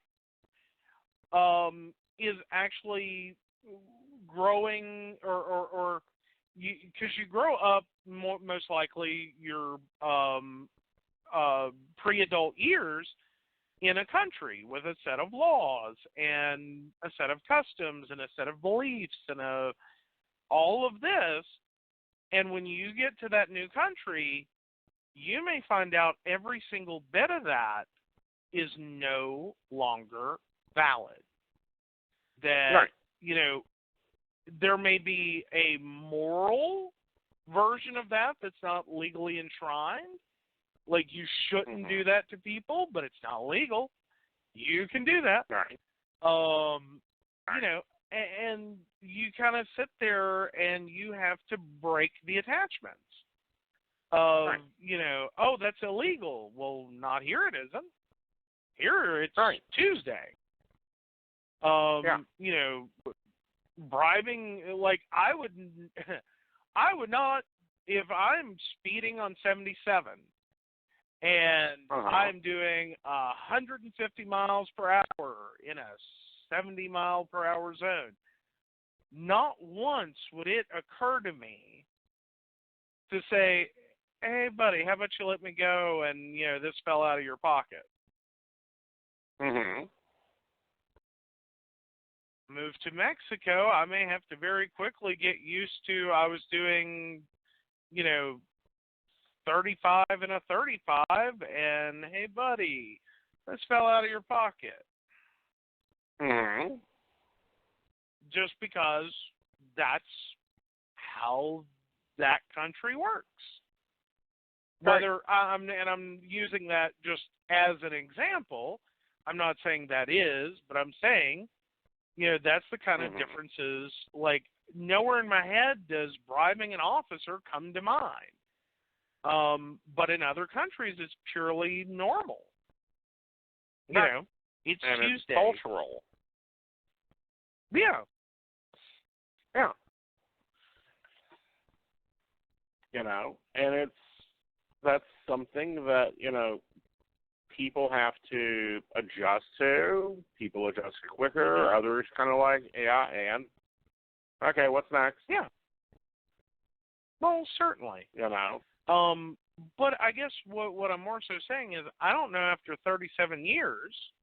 is actually growing or because you grow up most likely your pre-adult years in a country with a set of laws and a set of customs and a set of beliefs and all of this. And when you get to that new country, you may find out every single bit of that is no longer valid. That, there may be a moral version of that that's not legally enshrined. You shouldn't do that to people, but it's not illegal. You can do that. And you kind of sit there and you have to break the attachments of, oh, that's illegal. Well, not here it isn't. Here it's Tuesday. Bribing, I would not, if I'm speeding on 77 and I'm doing 150 miles per hour in a 70 mile per hour zone, not once would it occur to me to say, hey, buddy, how about you let me go and, this fell out of your pocket. Move to Mexico, I may have to very quickly get used to, I was doing, 35 and a 35, and hey, buddy, this fell out of your pocket. Just because that's how that country works. Whether I'm using that just as an example, I'm not saying that is, but I'm saying, that's the kind of differences. Nowhere in my head does bribing an officer come to mind. But in other countries, it's purely normal. It's and Tuesday. It's cultural. Yeah. And that's something that, people have to adjust to. People adjust quicker. Others kind of and okay, what's next? Yeah. Well, certainly. But I guess what I'm more so saying is I don't know after 37 years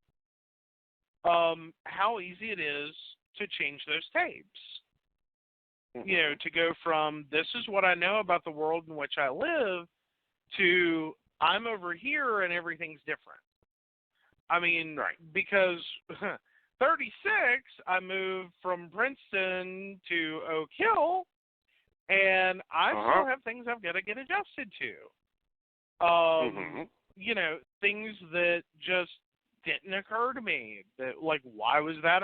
how easy it is to change those tapes. To go from this is what I know about the world in which I live to I'm over here and everything's different. I mean, Right. because 36, I moved from Princeton to Oak Hill, and I still have things I've got to get adjusted to. You know, things that just didn't occur to me. That, like, why was that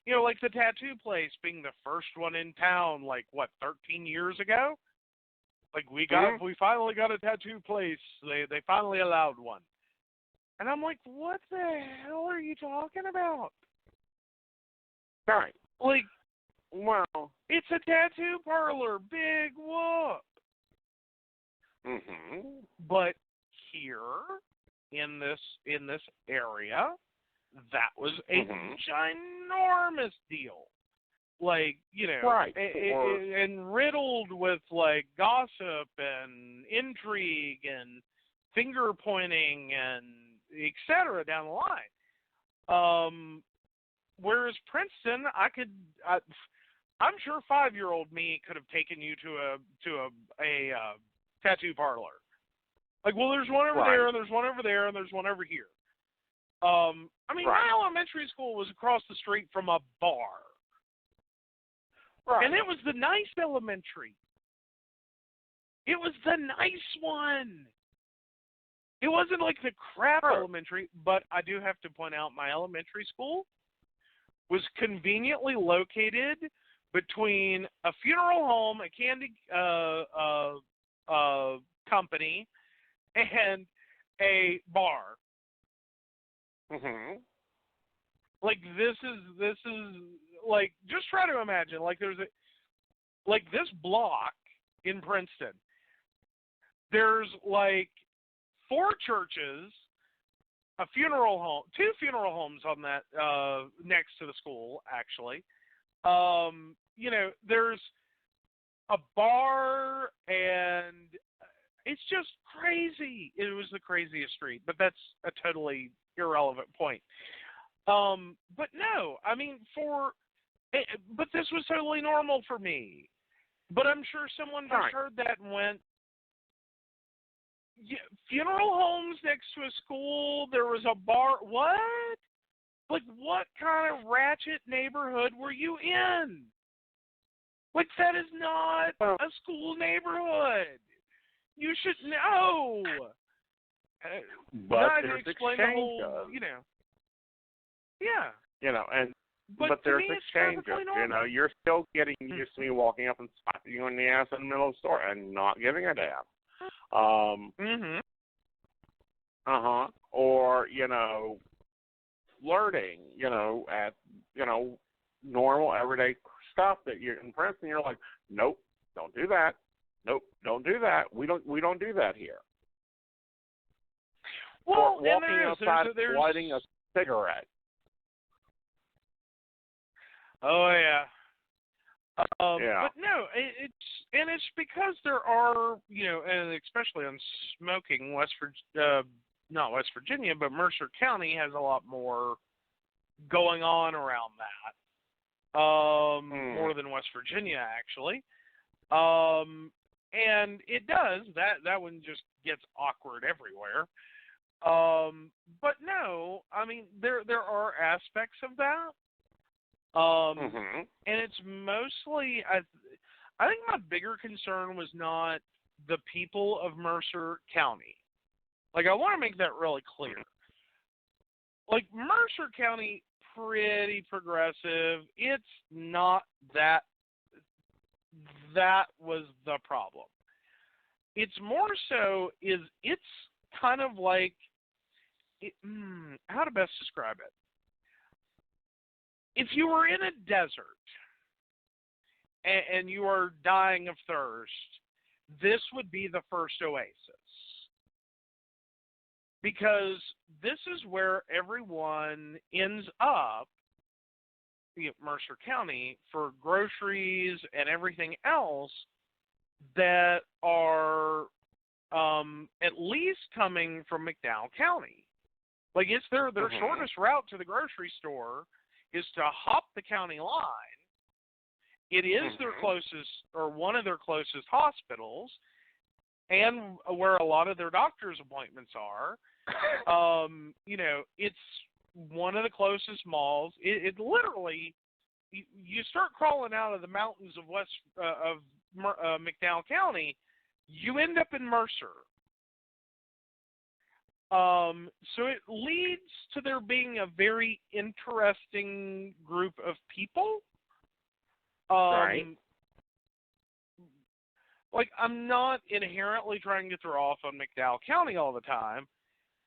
you know, like the tattoo place being the first one in town, like, what, 13 years ago? Like, we finally got a tattoo place. They finally allowed one. And I'm like, what the hell are you talking about? Right. Like, well, it's a tattoo parlor. Big whoop. But here in this area, that was a ginormous deal. Like, you know, right. and riddled with, like, gossip and intrigue and finger pointing and et cetera down the line. Whereas Princeton, I'm sure 5-year-old me could have taken you to a tattoo parlor. Like, well, there's one over there, and there's one over there, and there's one over here. I mean, my elementary school was across the street from a bar. Right. And it was the nice elementary. It was the nice one. It wasn't like the crap elementary, but I do have to point out my elementary school was conveniently located between a funeral home, a candy company, and a bar. Like, this is like, just try to imagine, like, there's like this block in Princeton. There's like 4 churches, a funeral home, 2 funeral homes on that next to the school, actually. You know, there's a bar, and it's just crazy. It was the craziest street, but that's a totally irrelevant point. But no, I mean, but this was totally normal for me. But I'm sure someone just heard that and went, yeah, funeral homes next to a school, there was a bar, what? Like, what kind of ratchet neighborhood were you in? Like, that is not a school neighborhood. You should know. But there's exchange the whole, you know. Yeah. You know, but there's exchanges. You know, you're still getting used to me walking up and slapping you in the ass in the middle of the store and not giving a damn. Or, you know, flirting, you know, at, you know, normal everyday stuff that you're in Princeton, you're like, nope, don't do that. Nope, don't do that. We don't do that here. Well, or walking outside lighting a cigarette. Oh yeah. Yeah. But no, it's because there are, you know, and especially on smoking, not West Virginia, but Mercer County has a lot more going on around that. More than West Virginia, actually. And it does. That one just gets awkward everywhere. But no, I mean, there are aspects of that. And it's mostly, I think my bigger concern was not the people of Mercer County. Like, I want to make that really clear. Like, Mercer County, pretty progressive. It's not that. That was the problem. It's more so it's kind of like, how to best describe it? If you were in a desert and you are dying of thirst, this would be the first oasis. Because this is where everyone ends up, Mercer County, for groceries and everything else that are at least coming from McDowell County. Like, it's their shortest route to the grocery store is to hop the county line. It is their closest, or one of their closest hospitals, and where a lot of their doctor's appointments are. It's one of the closest malls. It literally, you start crawling out of the mountains of McDowell County, you end up in Mercer. So it leads to there being a very interesting group of people. Right. Like, I'm not inherently trying to throw off on McDowell County all the time.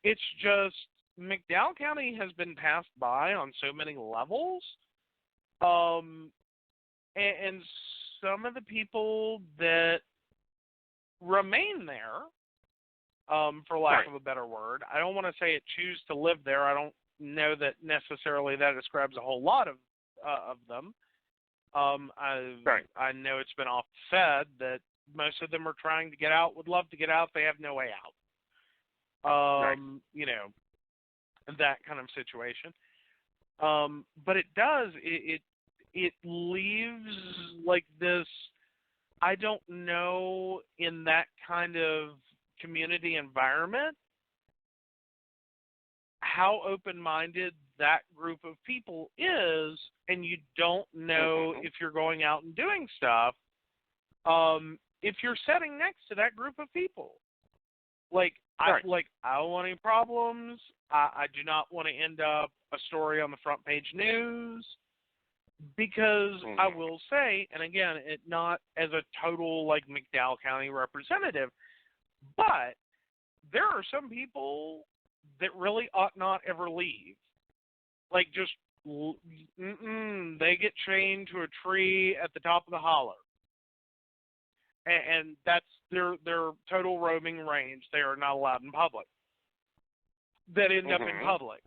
It's just McDowell County has been passed by on so many levels. And some of the people that remain there, for lack of a better word, I don't want to say it choose to live there. I don't know that necessarily that describes a whole lot of them. I know it's been often said that most of them are trying to get out, would love to get out, they have no way out. That kind of situation. But it does, it leaves like this, I don't know, in that kind of community environment, how open-minded that group of people is, and you don't know if you're going out and doing stuff, if you're sitting next to that group of people. I don't want any problems. I do not want to end up a story on the front page news, because I will say, and again, it not as a total McDowell County representative, but there are some people that really ought not ever leave. They get chained to a tree at the top of the holler. And that's their total roaming range. They are not allowed in public. That end up in public.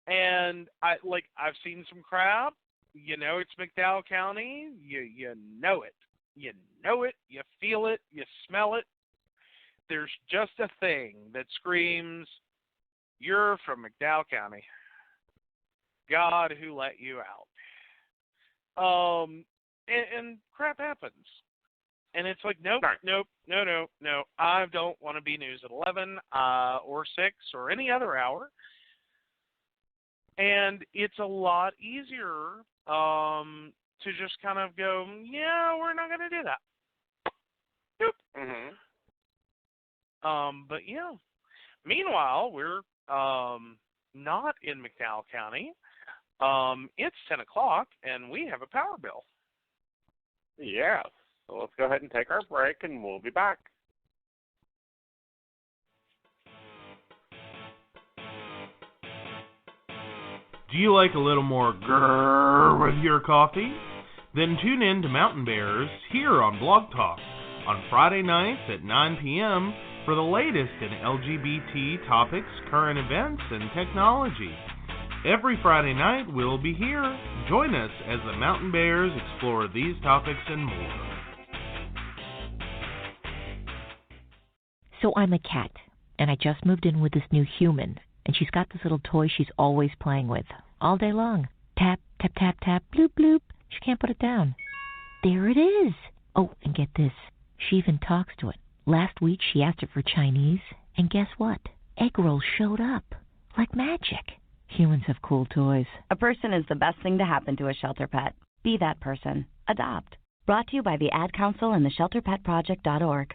And I've seen some crap. It's McDowell County. You know it. You know it. You feel it. You smell it. There's just a thing that screams, "You're from McDowell County. God who let you out." And crap happens. And it's like, nope. I don't want to be news at 11 or 6 or any other hour. And it's a lot easier to just kind of go, yeah, we're not going to do that. Nope. But yeah. Meanwhile, we're not in McDowell County. It's 10 o'clock, and we have a power bill. Yeah. So let's go ahead and take our break, and we'll be back. Do you like a little more grrr with your coffee? Then tune in to Mountain Bears here on Blog Talk on Friday nights at 9 p.m. for the latest in LGBT topics, current events, and technology. Every Friday night we'll be here. Join us as the Mountain Bears explore these topics and more. So I'm a cat, and I just moved in with this new human, and she's got this little toy she's always playing with, all day long. Tap, tap, tap, tap, bloop, bloop. She can't put it down. There it is. Oh, and get this. She even talks to it. Last week she asked it for Chinese, and guess what? Egg rolls showed up. Like magic. Humans have cool toys. A person is the best thing to happen to a shelter pet. Be that person. Adopt. Brought to you by the Ad Council and the ShelterPetProject.org.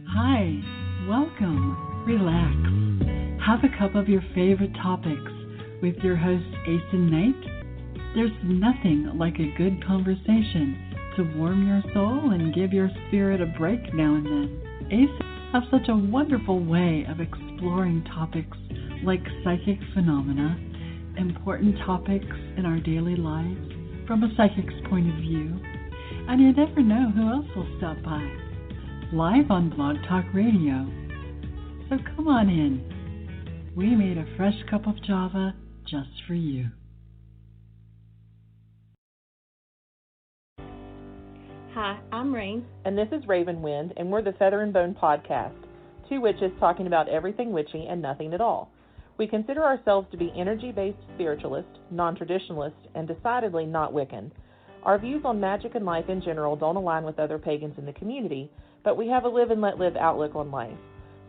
Hi, welcome, relax, have a cup of your favorite topics with your host Aeson Knight. There's nothing like a good conversation to warm your soul and give your spirit a break now and then. Aeson have such a wonderful way of exploring topics like psychic phenomena, important topics in our daily lives from a psychic's point of view, and you never know who else will stop by. Live on Blog Talk Radio. So come on in. We made a fresh cup of Java just for you. Hi, I'm Rain. And this is Raven Wind, and we're the Feather and Bone Podcast, two witches talking about everything witchy and nothing at all. We consider ourselves to be energy-based spiritualists, non-traditionalists, and decidedly not Wiccan. Our views on magic and life in general don't align with other pagans in the community, but we have a live and let live outlook on life.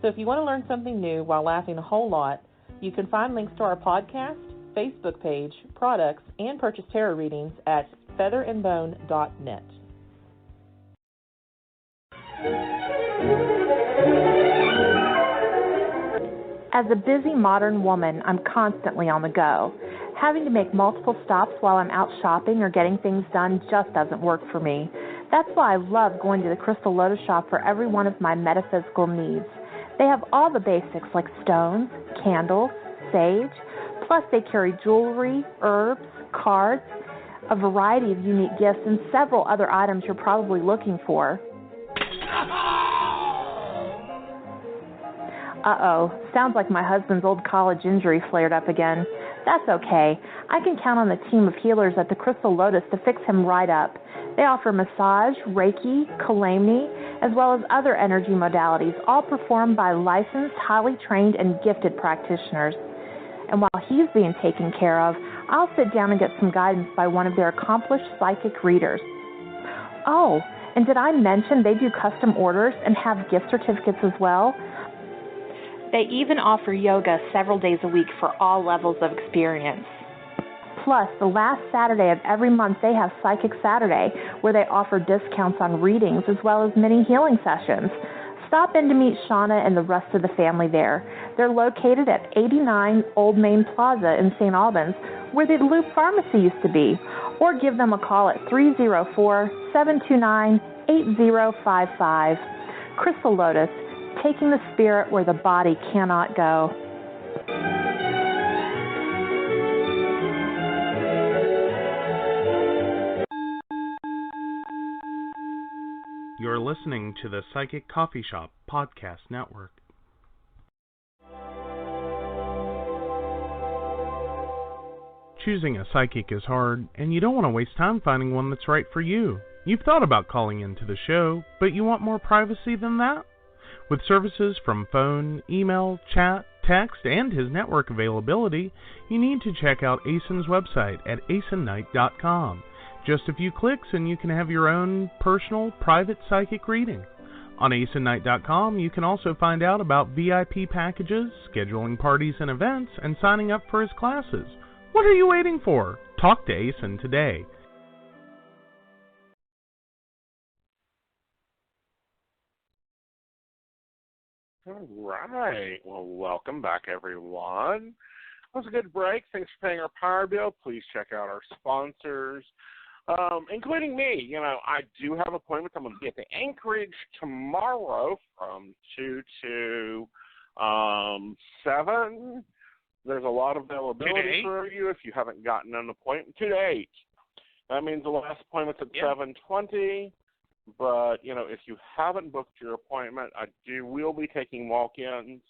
So if you want to learn something new while laughing a whole lot, you can find links to our podcast, Facebook page, products, and purchase tarot readings at featherandbone.net. As a busy modern woman, I'm constantly on the go. Having to make multiple stops while I'm out shopping or getting things done just doesn't work for me. That's why I love going to the Crystal Lotus shop for every one of my metaphysical needs. They have all the basics like stones, candles, sage, plus they carry jewelry, herbs, cards, a variety of unique gifts, and several other items you're probably looking for. Uh-oh, sounds like my husband's old college injury flared up again. That's okay. I can count on the team of healers at the Crystal Lotus to fix him right up. They offer massage, Reiki, Kalamni, as well as other energy modalities, all performed by licensed, highly trained, and gifted practitioners. And while he's being taken care of, I'll sit down and get some guidance by one of their accomplished psychic readers. Oh, and did I mention they do custom orders and have gift certificates as well? They even offer yoga several days a week for all levels of experience. Plus, the last Saturday of every month they have Psychic Saturday, where they offer discounts on readings as well as mini healing sessions. Stop in to meet Shauna and the rest of the family there. They're located at 89 Old Main Plaza in St. Albans, where the Loop Pharmacy used to be, or give them a call at 304-729-8055. Crystal Lotus, taking the spirit where the body cannot go. You're listening to the Psychic Coffee Shop Podcast Network. Choosing a psychic is hard, and you don't want to waste time finding one that's right for you. You've thought about calling into the show, but you want more privacy than that? With services from phone, email, chat, text, and his network availability, you need to check out Aeson's website at aesonnight.com. Just a few clicks and you can have your own personal, private psychic reading. On aesonnight.com, you can also find out about VIP packages, scheduling parties and events, and signing up for his classes. What are you waiting for? Talk to Aeson today. All right. Well, welcome back, everyone. That was a good break. Thanks for paying our power bill. Please check out our sponsors, including me. You know, I do have appointments. I'm going to be at the Anchorage tomorrow from 2 to 7. There's a lot of availability for you if you haven't gotten an appointment. 2 to 8. That means the last appointment's at 7:20. But, you know, if you haven't booked your appointment, we'll be taking walk-ins.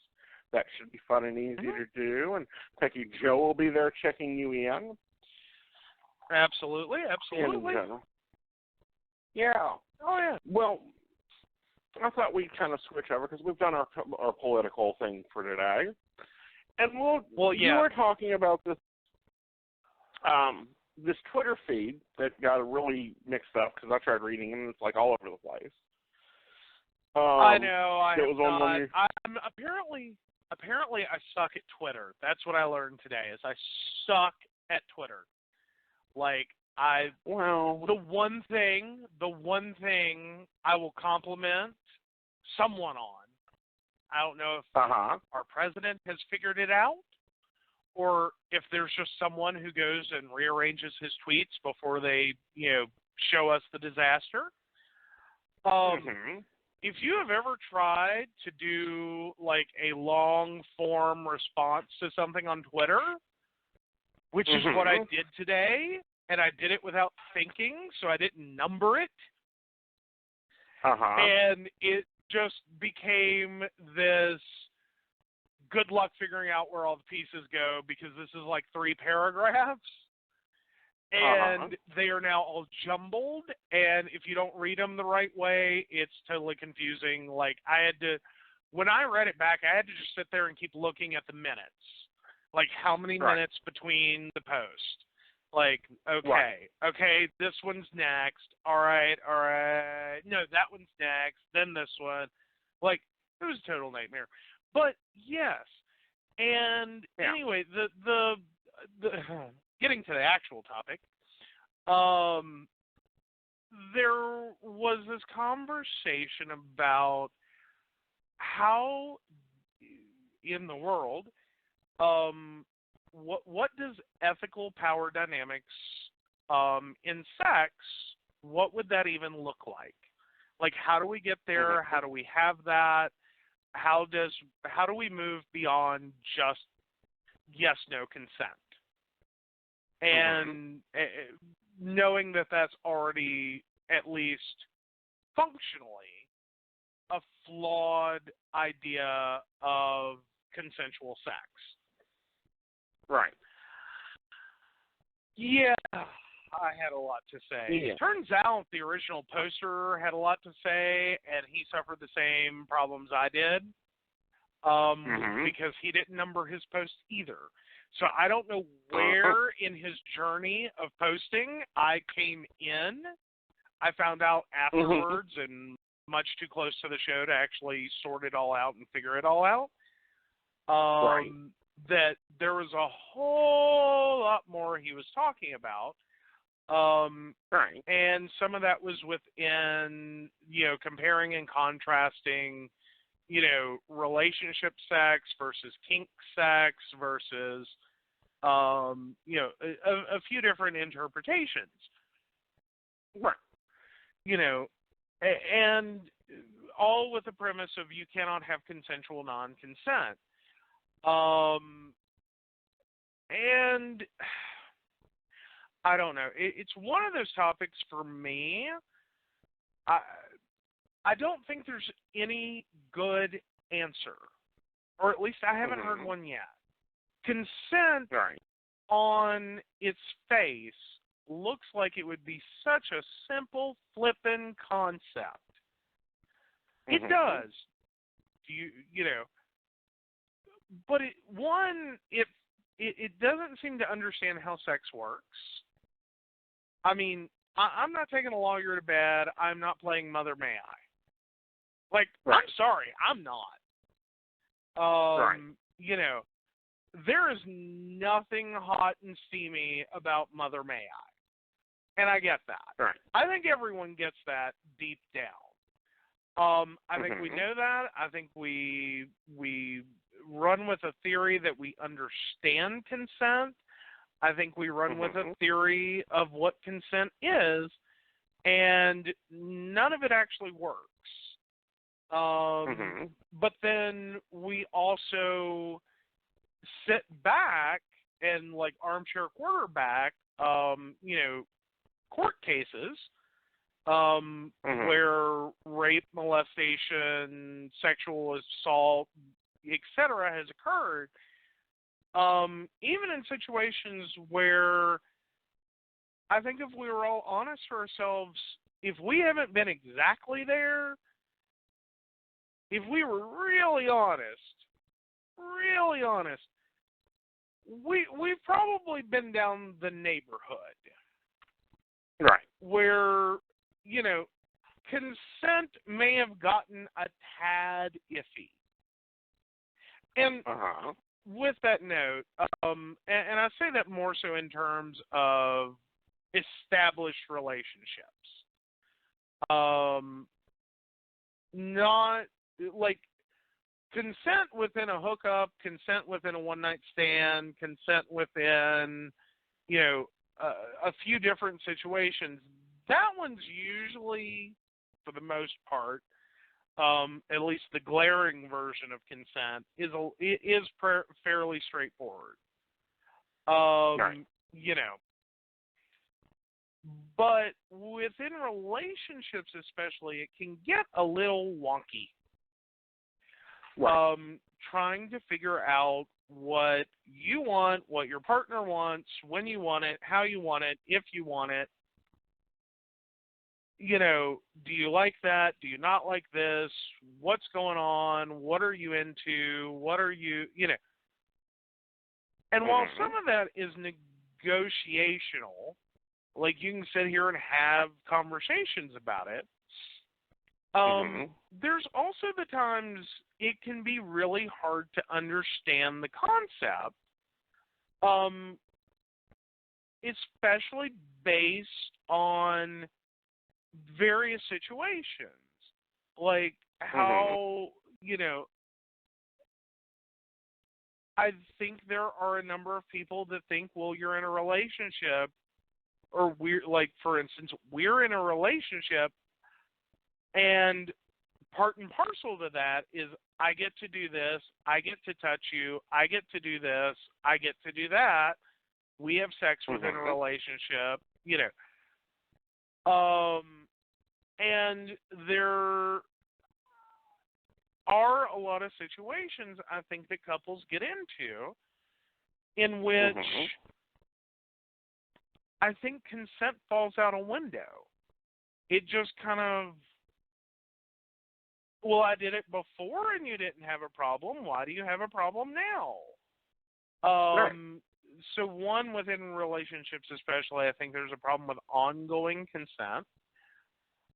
That should be fun and easy to do. And Techy Joe will be there checking you in. Absolutely. Yeah. Oh, yeah. Well, I thought we'd kind of switch over because we've done our political thing for today. And you were talking about this this Twitter feed that got really mixed up because I tried reading it and it's like all over the place. I know. Apparently I suck at Twitter. That's what I learned today. Is I suck at Twitter. Like the one thing I will compliment someone on. I don't know if our president has figured it out, or if there's just someone who goes and rearranges his tweets before they, show us the disaster. If you have ever tried to do like a long form response to something on Twitter, which is what I did today, and I did it without thinking, so I didn't number it, and it just became this good luck figuring out where all the pieces go, because this is like 3 paragraphs, and they are now all jumbled, and if you don't read them the right way, it's totally confusing. Like, when I read it back, I had to just sit there and keep looking at the minutes, like how many minutes between the post. Like, okay, Right. okay, this one's next. All right. No, that one's next. Then this one. Like, it was a total nightmare. But yes, and anyway, the getting to the actual topic, there was this conversation about how in the world, what does ethical power dynamics in sex, what would that even look like? Like, how do we get there? How do we have that? How do we move beyond just yes, no consent? And knowing that that's already, at least functionally, a flawed idea of consensual sex. Right. Yeah, I had a lot to say. Yeah. Turns out the original poster had a lot to say, and he suffered the same problems I did, because he didn't number his posts either. So I don't know where in his journey of posting I came in. I found out afterwards and much too close to the show to actually sort it all out and figure it all out. That there was a whole lot more he was talking about. And some of that was within, comparing and contrasting, relationship sex versus kink sex versus, a few different interpretations. Right. And all with the premise of you cannot have consensual non-consent. And I don't know. It's one of those topics for me. I don't think there's any good answer, or at least I haven't heard one yet. Consent on its face looks like it would be such a simple, flippin' concept. It does. But it doesn't seem to understand how sex works. I mean, I'm not taking a lawyer to bed. I'm not playing Mother May I. Like, I'm sorry, I'm not. There is nothing hot and steamy about Mother May I. And I get that. I think everyone gets that deep down. I think we know that. I think we run with a theory that we understand consent. I think we run with a theory of what consent is, and none of it actually works. But then we also sit back and, like, armchair quarterback, court cases where rape, molestation, sexual assault, etc. has occurred, even in situations where I think if we were all honest for ourselves, if we haven't been exactly there, if we were really honest, we've probably been down the neighborhood. Where, consent may have gotten a tad iffy. And with that note, and I say that more so in terms of established relationships. Not, like, consent within a hookup, consent within a one-night stand, consent within, a few different situations. That one's usually, for the most part, at least the glaring version of consent, is fairly straightforward. But within relationships especially, it can get a little wonky. Trying to figure out what you want, what your partner wants, when you want it, how you want it, if you want it. Do you like that? Do you not like this? What's going on? What are you into? What are you, And while some of that is negotiational. Like, you can sit here and have conversations about it. There's also the times it can be really hard to understand the concept, especially based on various situations. Like how, I think there are a number of people that think, well, you're in a relationship, or for instance, we're in a relationship, and part and parcel to that is I get to do this, I get to touch you, I get to do this, I get to do that. We have sex within a relationship, and there are a lot of situations I think that couples get into in which I think consent falls out a window. It just kind of, well, I did it before and you didn't have a problem. Why do you have a problem now? Right. So one, within relationships especially, I think there's a problem with ongoing consent.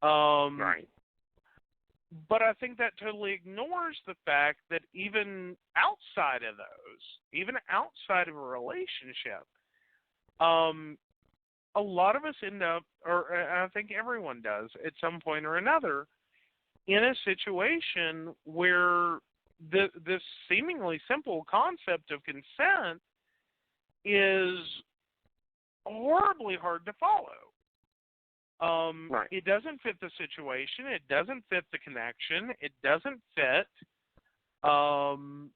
Right. But I think that totally ignores the fact that even outside of those, even outside of a relationship, a lot of us end up, or I think everyone does at some point or another, in a situation where this seemingly simple concept of consent is horribly hard to follow. Right. It doesn't fit the situation. It doesn't fit the connection. It doesn't fit, the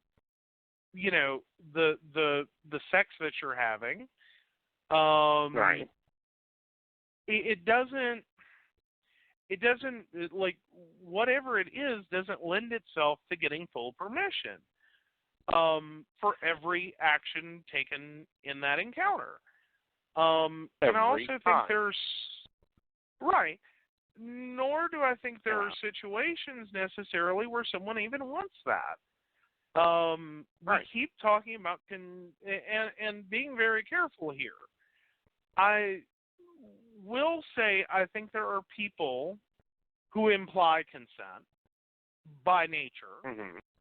sex that you're having. Right. It doesn't, like, whatever it is doesn't lend itself to getting full permission for every action taken in that encounter. And I also think there's, right, nor do I think there are situations necessarily where someone even wants that. We keep talking about and being very careful here. I will say I think there are people who imply consent by nature.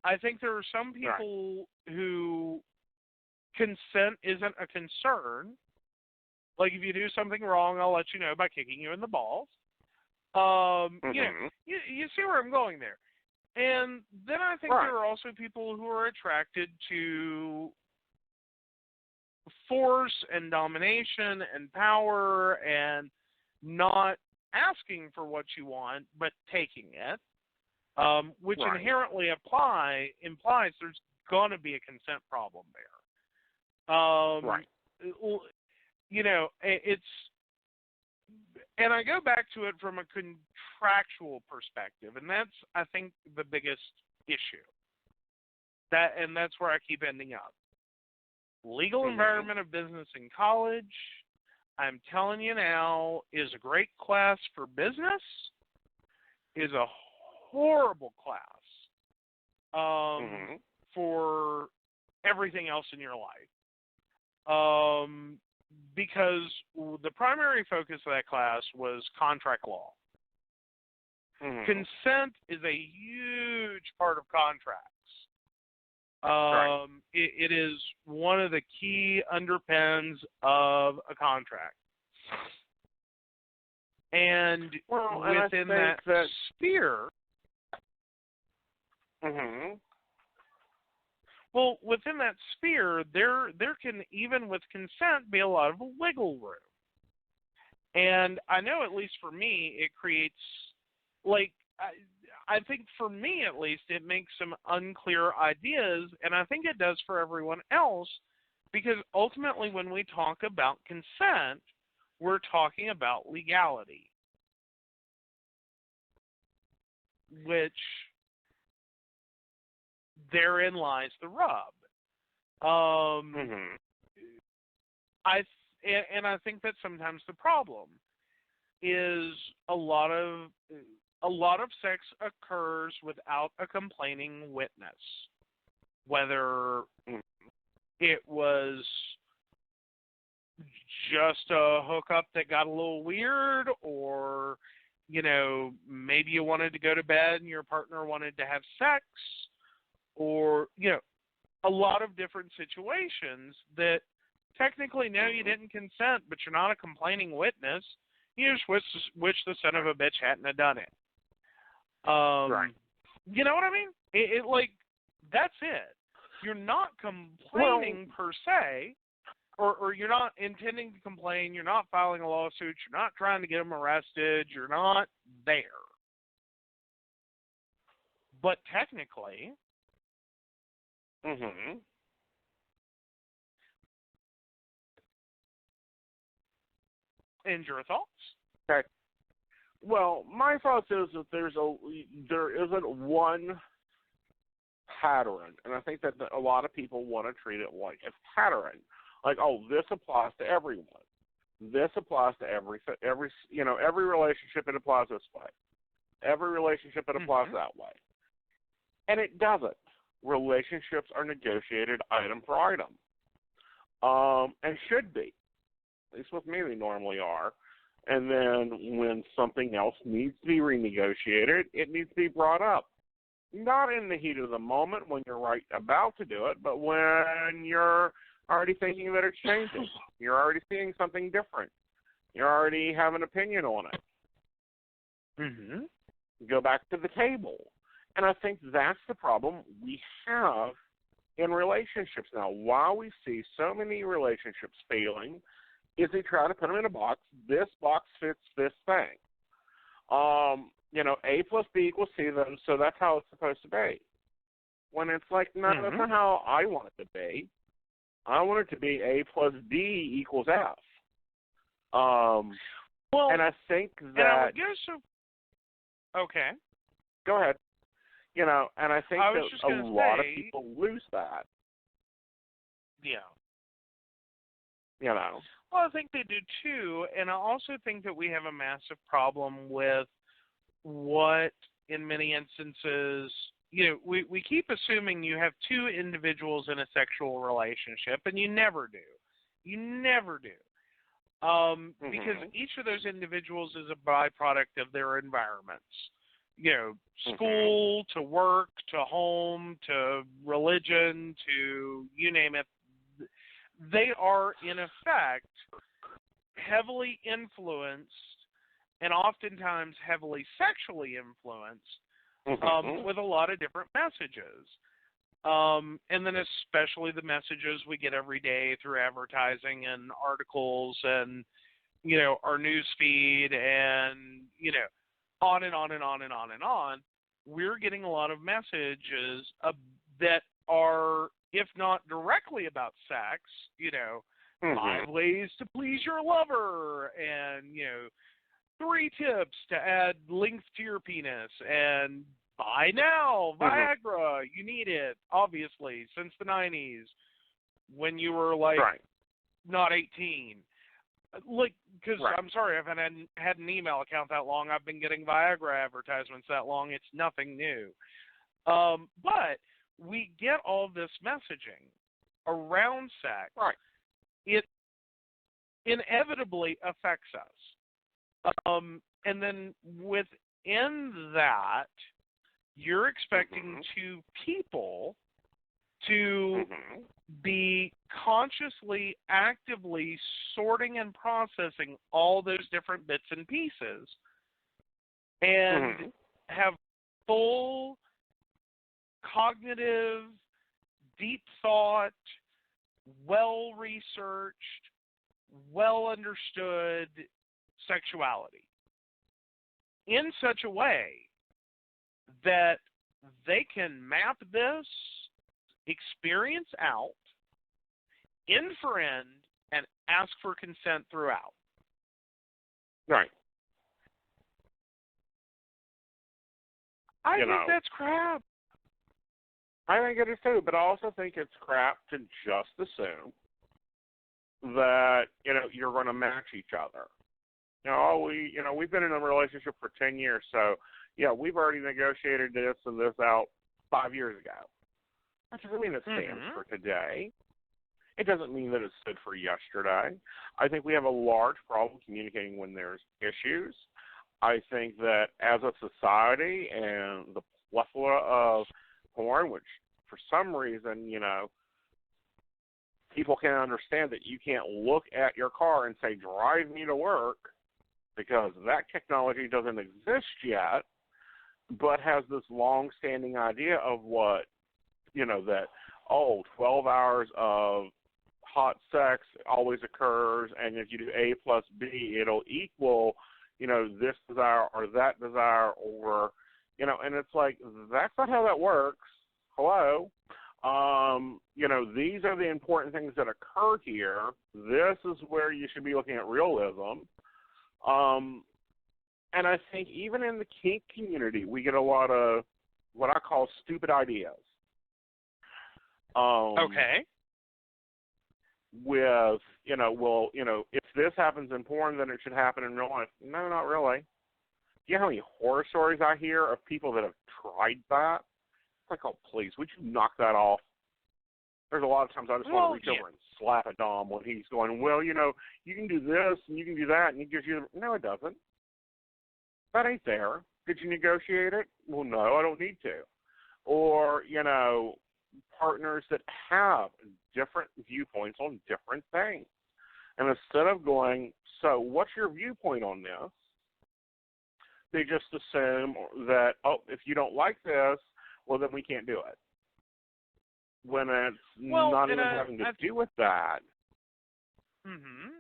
I think there are some people who consent isn't a concern. Like, if you do something wrong, I'll let you know by kicking you in the balls. You see where I'm going there. And then I think there are also people who are attracted to force and domination and power and not asking for what you want, but taking it, which inherently implies there's going to be a consent problem there. It's, and I go back to it from a contractual perspective, and that's, I think, the biggest issue. And that's where I keep ending up. Legal environment of business in college, I'm telling you now, is a great class for business, is a horrible class for everything else in your life. Because the primary focus of that class was contract law. Consent is a huge part of contracts. It is one of the key underpins of a contract. And within that sphere, well, within that sphere, there can, even with consent, be a lot of wiggle room. And I know, at least for me, it creates, like, I think for me, at least, it makes some unclear ideas, and I think it does for everyone else, because ultimately when we talk about consent, we're talking about legality, which therein lies the rub. I think that sometimes the problem is a lot of sex occurs without a complaining witness, whether it was just a hookup that got a little weird, or, you know, maybe you wanted to go to bed and your partner wanted to have sex, or, you know, a lot of different situations that technically, no, you didn't consent, but you're not a complaining witness. You just wish the son of a bitch hadn't have done it. Right. You know what I mean? It like, that's it. You're not complaining per se, or you're not intending to complain. You're not filing a lawsuit. You're not trying to get them arrested. You're not there. But technically, Mm-hmm. and your thoughts? Okay. Well, my thoughts is that there isn't one pattern, and I think that a lot of people want to treat it like a pattern, like, oh, this applies to everyone. This applies to every relationship. It applies this way. Every relationship it applies that way, and it doesn't. Relationships are negotiated item for item, and should be. At least with me, they normally are. And then when something else needs to be renegotiated, it needs to be brought up. Not in the heat of the moment when you're right about to do it, but when you're already thinking that it's changing. You're already seeing something different. You already have an opinion on it. Mm-hmm. Go back to the table. And I think that's the problem we have in relationships now. Why we see so many relationships failing is they try to put them in a box. This box fits this thing. A plus B equals C, so that's how it's supposed to be. When it's like, no, that's not how I want it to be. I want it to be A plus D equals F. And I think that... Okay. Go ahead. And I think that a lot of people lose that. Yeah. Well, I think they do too, and I also think that we have a massive problem with what, in many instances, we keep assuming you have two individuals in a sexual relationship, and you never do. You never do. Because each of those individuals is a byproduct of their environments. School, to work, to home, to religion, to you name it. They are, in effect, heavily influenced and oftentimes heavily sexually influenced with a lot of different messages. And then especially the messages we get every day through advertising and articles and, our news feed and, on and on and on and on and on. We're getting a lot of messages that are, if not directly about sex, 5 ways to please your lover and, 3 tips to add length to your penis and buy now, Viagra, you need it, obviously, since the 90s when you were not 18. Because I'm sorry, I haven't had an email account that long. I've been getting Viagra advertisements that long. It's nothing new. But we get all this messaging around sex. Right. It inevitably affects us. And then within that, you're expecting two people to be consciously, actively sorting and processing all those different bits and pieces and have full cognitive, deep thought, well-researched, well-understood sexuality in such a way that they can map this experience out, inferend, and ask for consent throughout. Right. I think that's crap. I think it is too, but I also think it's crap to just assume that, you're going to match each other. We've been in a relationship for 10 years, so, we've already negotiated this and this out 5 years ago. That doesn't mean it stands for today. It doesn't mean that it stood for yesterday. I think we have a large problem communicating when there's issues. I think that as a society and the plethora of porn, which for some reason, people can't understand that you can't look at your car and say, drive me to work, because that technology doesn't exist yet, but has this long-standing idea of what, that, 12 hours of hot sex always occurs, and if you do A plus B, it'll equal, this desire or that desire, or, and it's like, that's not how that works. Hello? These are the important things that occur here. This is where you should be looking at realism. And I think even in the kink community, we get a lot of what I call stupid ideas. Okay. With, if this happens in porn, then it should happen in real life. No, not really. Do you know how many horror stories I hear of people that have tried that? It's like, oh, please, would you knock that off? There's a lot of times I just want to reach over and slap a dom when he's going, well, you can do this and you can do that, and he gives you, no, it doesn't. That ain't there. Did you negotiate it? Well, no, I don't need to. Or, partners that have different viewpoints on different things. And instead of going, so what's your viewpoint on this? They just assume that, if you don't like this, well, then we can't do it. When it's not even having to do with that. Mm-hmm.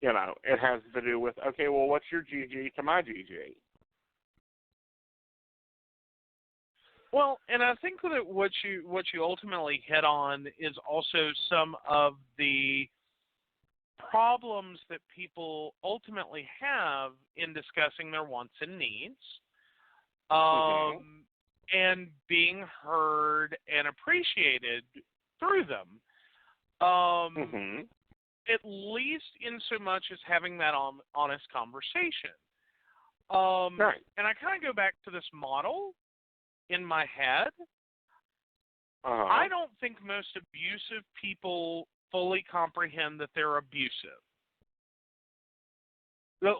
It has to do with, okay, well, what's your GG to my GG? Well, and I think that what you ultimately hit on is also some of the problems that people ultimately have in discussing their wants and needs, and being heard and appreciated through them. At least in so much as having that honest conversation. Right. And I kind of go back to this model in my head. I don't think most abusive people fully comprehend that they're abusive.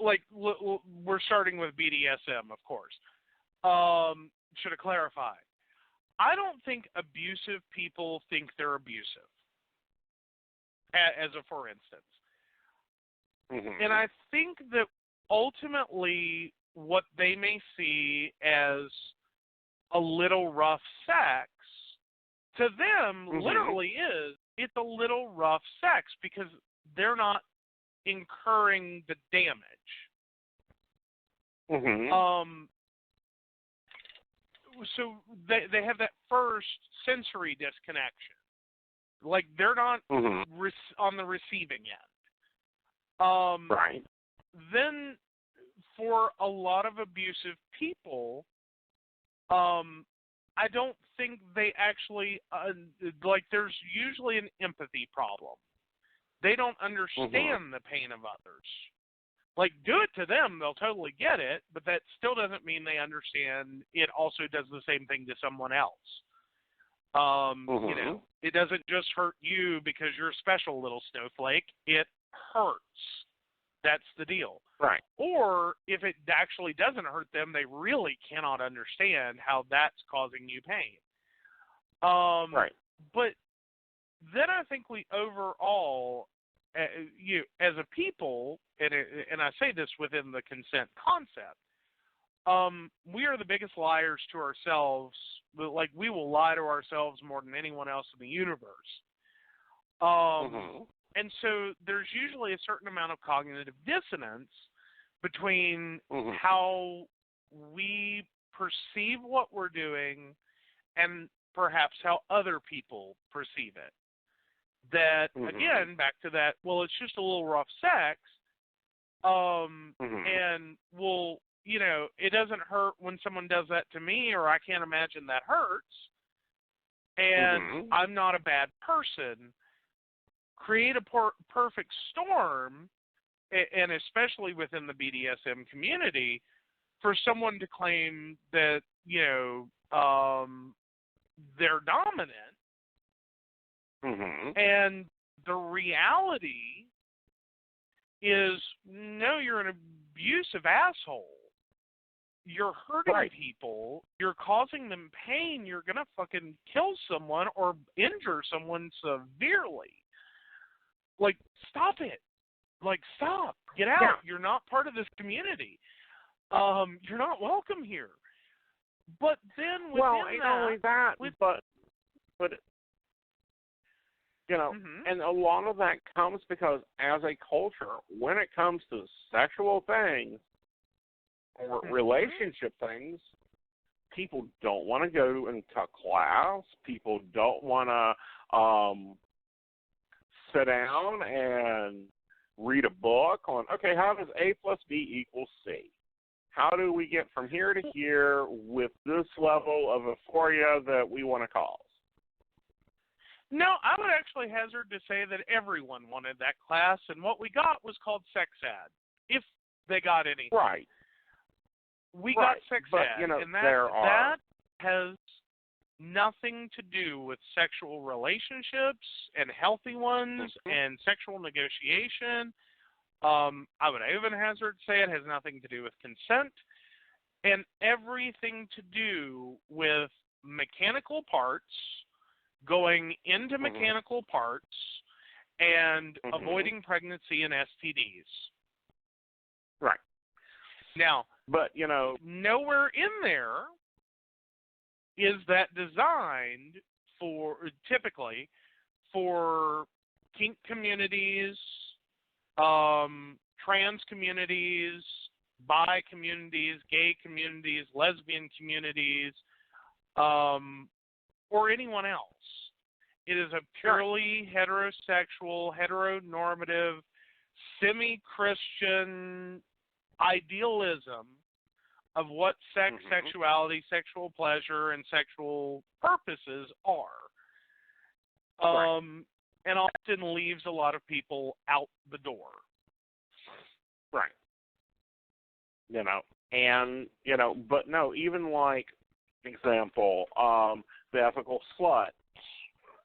Like, we're starting with BDSM, of course. Should have clarified. I don't think abusive people think they're abusive, as a for instance. And I think that ultimately what they may see as a little rough sex, to them literally it's a little rough sex because they're not incurring the damage. So they have that first sensory disconnection. Like, they're not on the receiving end. Right. Then, for a lot of abusive people, I don't think they actually, there's usually an empathy problem. They don't understand the pain of others. Like, do it to them, they'll totally get it, but that still doesn't mean they understand it also does the same thing to someone else. It doesn't just hurt you because you're a special little snowflake. It hurts. That's the deal. Right. Or if it actually doesn't hurt them, they really cannot understand how that's causing you pain. Right. But then I think we overall, as a people, and I say this within the consent concept, we are the biggest liars to ourselves. Like, we will lie to ourselves more than anyone else in the universe. And so there's usually a certain amount of cognitive dissonance between how we perceive what we're doing and perhaps how other people perceive it. That, again, back to that, well, it's just a little rough sex, and, well, it doesn't hurt when someone does that to me, or I can't imagine that hurts, and I'm not a bad person. Create a perfect storm, and especially within the BDSM community, for someone to claim that, they're dominant, Mm-hmm. And the reality is, no, you're an abusive asshole. You're hurting people. You're causing them pain. You're going to fucking kill someone or injure someone severely. Like, stop it. Like, stop. Get out. Yeah. You're not part of this community. You're not welcome here. But then within not only that, but you know, and a lot of that comes because as a culture, when it comes to sexual things or relationship things, people don't want to go into class. People don't want to sit down and read a book on, okay, how does A plus B equal C? How do we get from here to here with this level of euphoria that we want to cause? No, I would actually hazard to say that everyone wanted that class, and what we got was called sex ed, if they got anything. Right. We got sex ed, you know, and that has nothing to do with sexual relationships and healthy ones and sexual negotiation. I would even hazard to say it has nothing to do with consent and everything to do with mechanical parts going into mechanical parts and avoiding pregnancy and STDs. Right. Now, but, you know, nowhere in there is that designed for, typically, for kink communities, trans communities, bi communities, gay communities, lesbian communities, or anyone else. It is a purely heterosexual, heteronormative, semi-Christian idealism of what sex, sexuality, sexual pleasure, and sexual purposes are. And often leaves a lot of people out the door. Right. You know, and, you know, but no, even like, example, the ethical slut,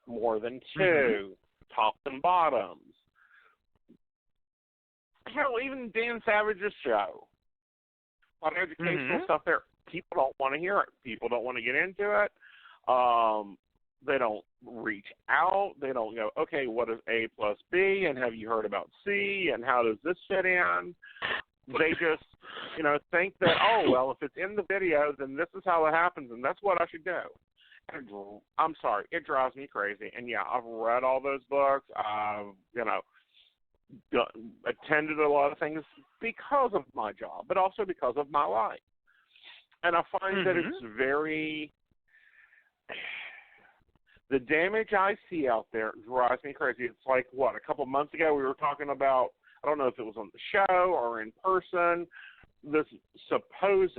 more than two, tops and bottoms. Hell, even Dan Savage's show. A lot of educational stuff there. People don't want to hear it. People don't want to get into it. They don't reach out. They don't go, okay, what is A plus B, and have you heard about C, and how does this fit in? They just, you know, think that, oh, well, if it's in the video, then this is how it happens, and that's what I should do. And I'm sorry, it drives me crazy. And, yeah, I've read all those books. I've, you know, attended a lot of things because of my job, but also because of my life. And I find that it's very... The damage I see out there drives me crazy. It's like, what, a couple months ago we were talking about, I don't know if it was on the show or in person, this supposed,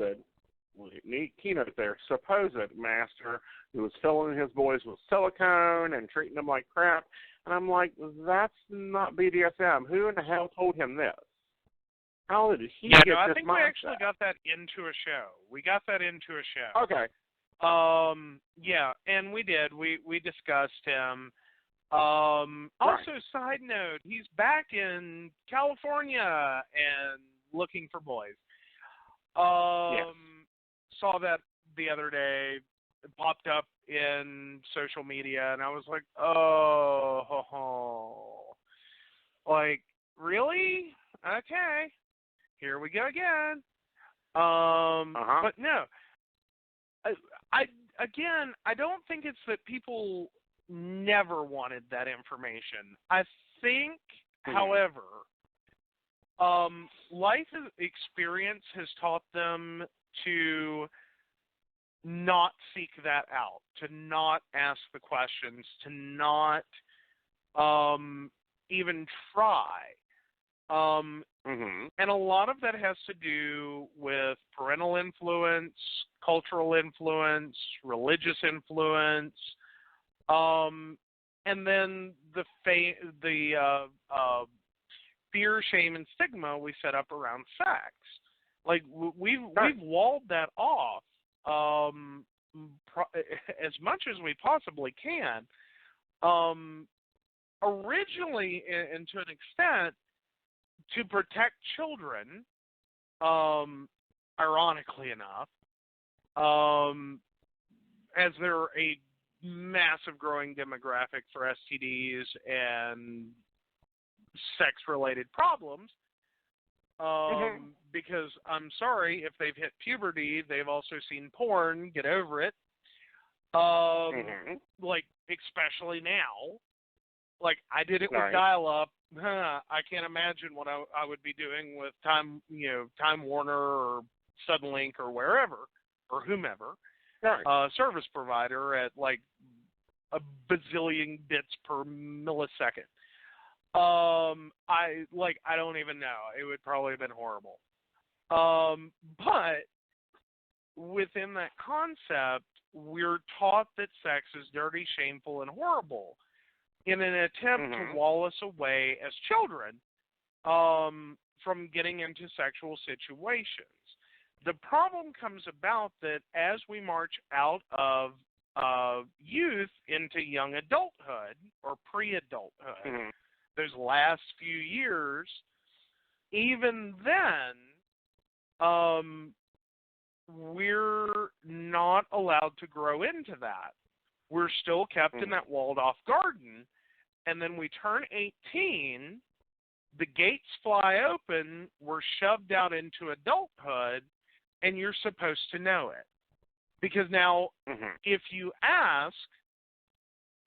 neat keynote there, supposed master who was filling his boys with silicone and treating them like crap. And I'm like, that's not BDSM. Who in the hell told him this? How did he get this mindset? I think we actually got that into a show. We got that into a show. Okay. Yeah, and we did. We discussed him. Also, side note, he's back in California and looking for boys. Saw that the other day. It popped up in social media, and I was like, oh, like, really? Okay, here we go again. But no, I don't think it's that people never wanted that information. I think, however, life experience has taught them to not seek that out, to not ask the questions, to not even try. And a lot of that has to do with parental influence, cultural influence, religious influence, and then the fear, shame, and stigma we set up around sex. Like we've walled that off as much as we possibly can. originally, and to an extent, to protect children, ironically enough, as they're a massive growing demographic for STDs and sex-related problems, because I'm sorry, if they've hit puberty, they've also seen porn, get over it. Like, especially now. Like, I did it with dial-up. I can't imagine what I would be doing with Time Warner or Suddenlink or wherever, or whomever, service provider at, like, a bazillion bits per millisecond. I don't even know. It would probably have been horrible. But within that concept, we're taught that sex is dirty, shameful, and horrible in an attempt to wall us away as children from getting into sexual situations. The problem comes about that as we march out of youth into young adulthood or pre-adulthood, those last few years, even then, we're not allowed to grow into that. We're still kept in that walled-off garden, and then we turn 18, the gates fly open, we're shoved out into adulthood, and you're supposed to know it. Because now, if you ask,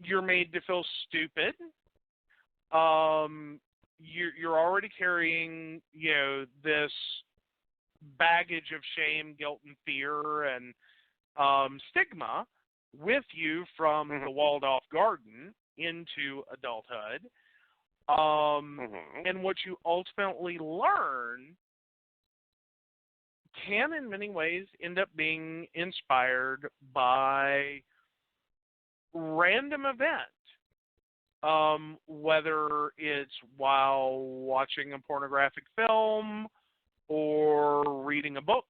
you're made to feel stupid. You're already carrying, this baggage of shame, guilt, and fear, and stigma with you from the walled-off garden into adulthood. And what you ultimately learn can, in many ways, end up being inspired by random event. Whether it's while watching a pornographic film or reading a book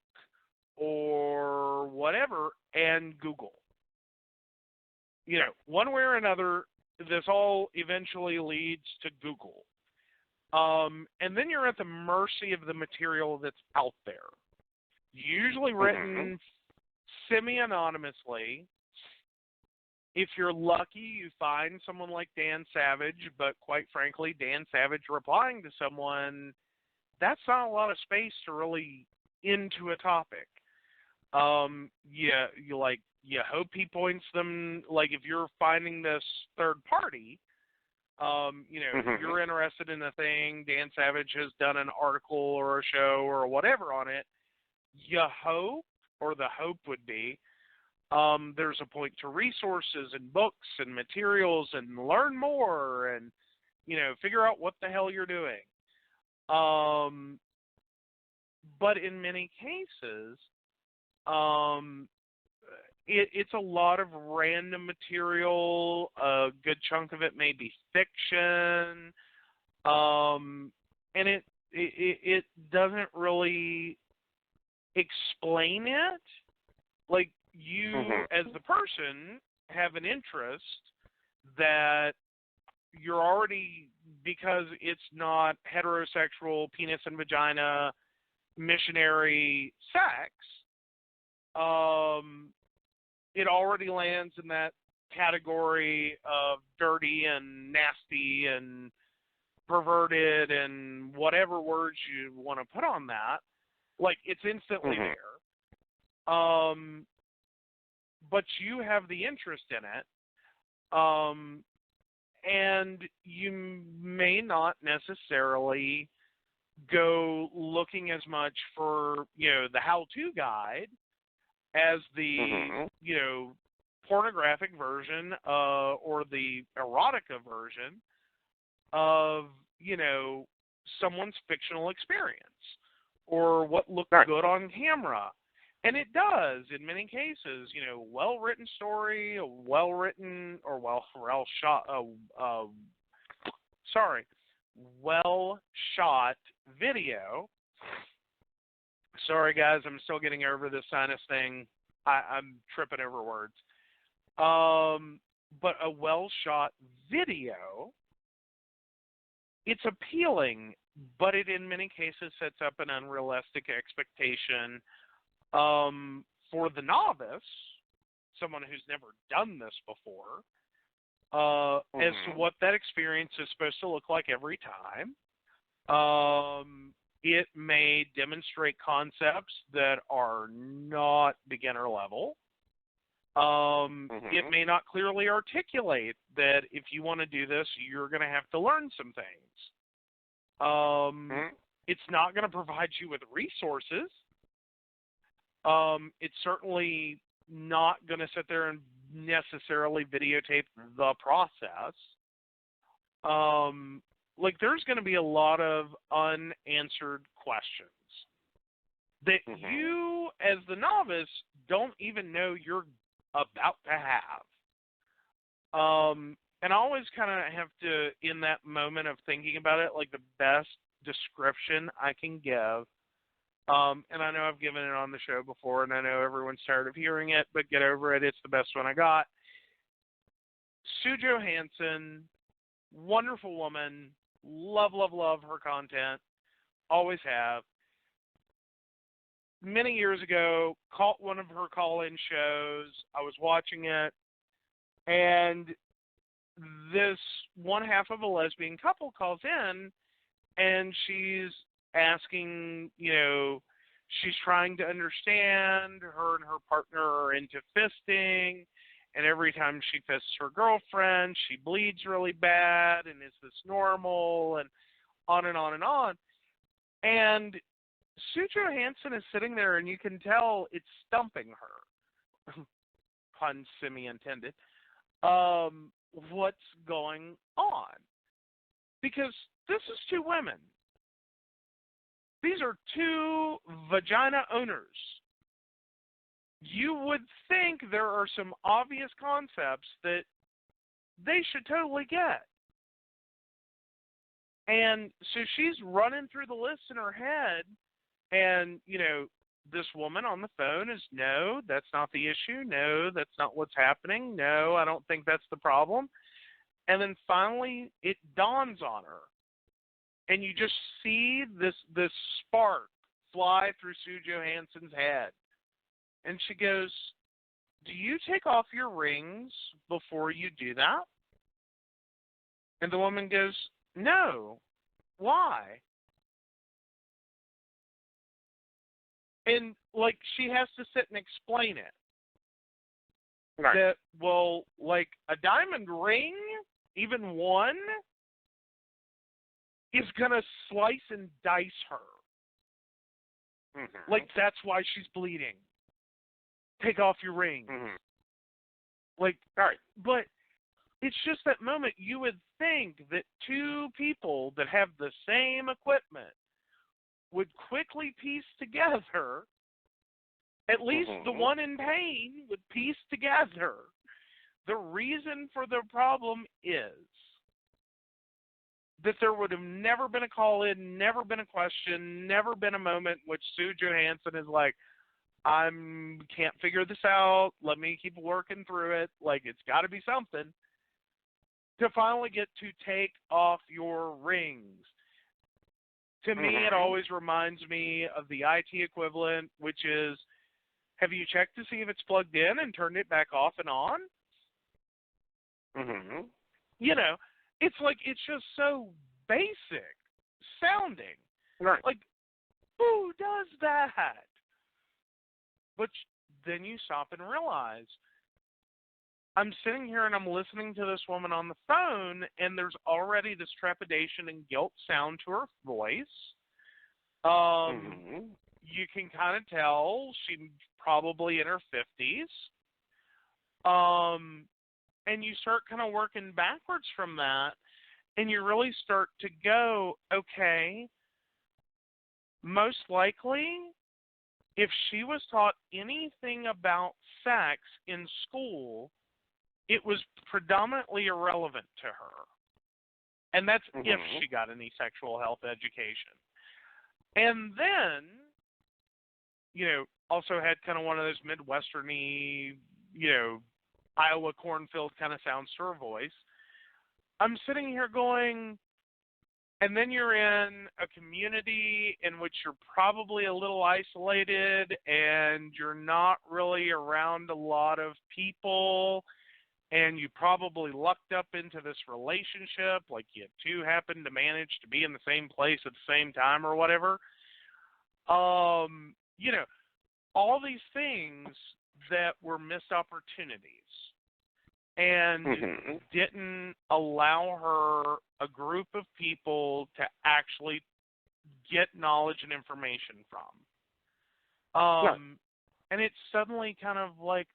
or whatever, and Google. One way or another, this all eventually leads to Google. And then you're at the mercy of the material that's out there. Usually written semi-anonymously. If you're lucky, you find someone like Dan Savage, but quite frankly, Dan Savage replying to someone, that's not a lot of space to really into a topic. You hope he points them, like if you're finding this third party, if you're interested in a thing, Dan Savage has done an article or a show or whatever on it, you hope, or the hope would be, there's a point to resources and books and materials and learn more and, figure out what the hell you're doing. But in many cases, it's a lot of random material. A good chunk of it may be fiction. And it doesn't really explain it. Like, you, as the person, have an interest that you're already, because it's not heterosexual, penis and vagina, missionary sex, it already lands in that category of dirty and nasty and perverted and whatever words you want to put on that. Like, it's instantly there. But you have the interest in it, and you may not necessarily go looking as much for, the how-to guide as the, pornographic version or the erotica version of, someone's fictional experience or what looked good on camera. And it does, in many cases, well-written story, a well-written, or well-shot video. Sorry, guys, I'm still getting over this sinus thing. I'm tripping over words. but a well-shot video, it's appealing, but it in many cases sets up an unrealistic expectation for the novice, someone who's never done this before, as to what that experience is supposed to look like every time. It may demonstrate concepts that are not beginner level. It may not clearly articulate that if you want to do this, you're going to have to learn some things. It's not going to provide you with resources. It's certainly not going to sit there and necessarily videotape the process. Like, there's going to be a lot of unanswered questions that you, as the novice, don't even know you're about to have. And I always kind of have to, in that moment of thinking about it, like, the best description I can give, and I know I've given it on the show before, and I know everyone's tired of hearing it, but get over it. It's the best one I got. Sue Johansson, wonderful woman, love her content, always have. Many years ago, caught one of her call-in shows. I was watching it, and this one half of a lesbian couple calls in, and she's asking, she's trying to understand. Her and her partner are into fisting, and every time she fists her girlfriend, she bleeds really bad, and is this normal, and on and on and on. And Sue Johansson is sitting there, and you can tell it's stumping her. Pun semi-intended. What's going on? Because this is two women. These are two vagina owners. You would think there are some obvious concepts that they should totally get. And so she's running through the list in her head, and, this woman on the phone is, no, that's not the issue. No, that's not what's happening. No, I don't think that's the problem. And then finally it dawns on her. And you just see this spark fly through Sue Johansson's head. And she goes, do you take off your rings before you do that? And the woman goes, no. Why? And, she has to sit and explain it. Right. That, well, a diamond ring, even one, is going to slice and dice her. That's why she's bleeding. Take off your ring. All right. But it's just that moment you would think that two people that have the same equipment would quickly piece together, at least the one in pain would piece together the reason for the problem is that there would have never been a call-in, never been a question, never been a moment in which Sue Johansson is like, I can't figure this out, let me keep working through it, it's got to be something, to finally get to take off your rings. To me, it always reminds me of the IT equivalent, which is, have you checked to see if it's plugged in and turned it back off and on? It's it's just so basic sounding. Right. Who does that? But then you stop and realize, I'm sitting here and I'm listening to this woman on the phone, and there's already this trepidation and guilt sound to her voice. You can kind of tell she's probably in her 50s. And you start kind of working backwards from that, and you really start to go, okay, most likely, if she was taught anything about sex in school, it was predominantly irrelevant to her. And that's if she got any sexual health education. And then, also had kind of one of those Midwestern-y, Iowa cornfield kind of sounds to her voice. I'm sitting here going, and then you're in a community in which you're probably a little isolated and you're not really around a lot of people, and you probably lucked up into this relationship, like you two happened to manage to be in the same place at the same time or whatever. You know, all these things that were missed opportunities and didn't allow her a group of people to actually get knowledge and information from. And it's suddenly kind of like,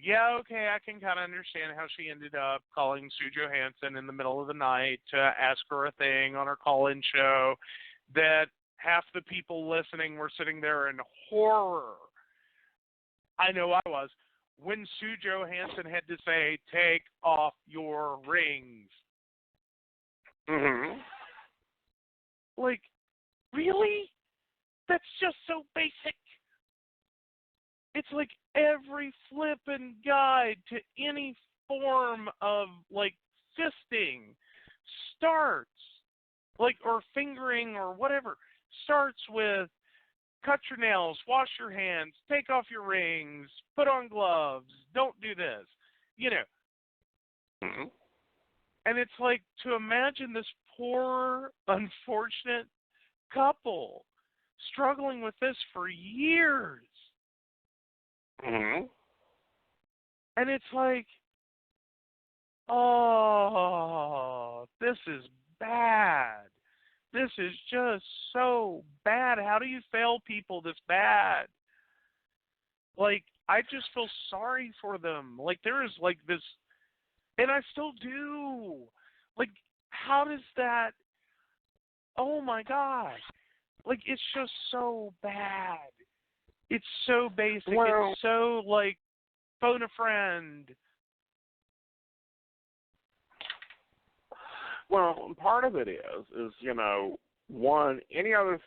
yeah, okay, I can kind of understand how she ended up calling Sue Johansson in the middle of the night to ask her a thing on her call-in show that half the people listening were sitting there in horror. I know I was. When Sue Johansson had to say, "Take off your rings." Like, really? That's just so basic. It's like every flippin' guide to any form of, like, fisting starts, like, or fingering or whatever, starts with cut your nails, wash your hands, take off your rings, put on gloves, don't do this, you know. And it's like, to imagine this poor, unfortunate couple struggling with this for years. And it's like, oh, this is bad. This is just so bad. How do you fail people this bad? Like, I just feel sorry for them. Like, there is, like, this, and I still do. Like, how does that, oh my gosh. Like, it's just so bad. It's so basic. Well, it's so, like, phone a friend. Well, part of it is, you know, one, any other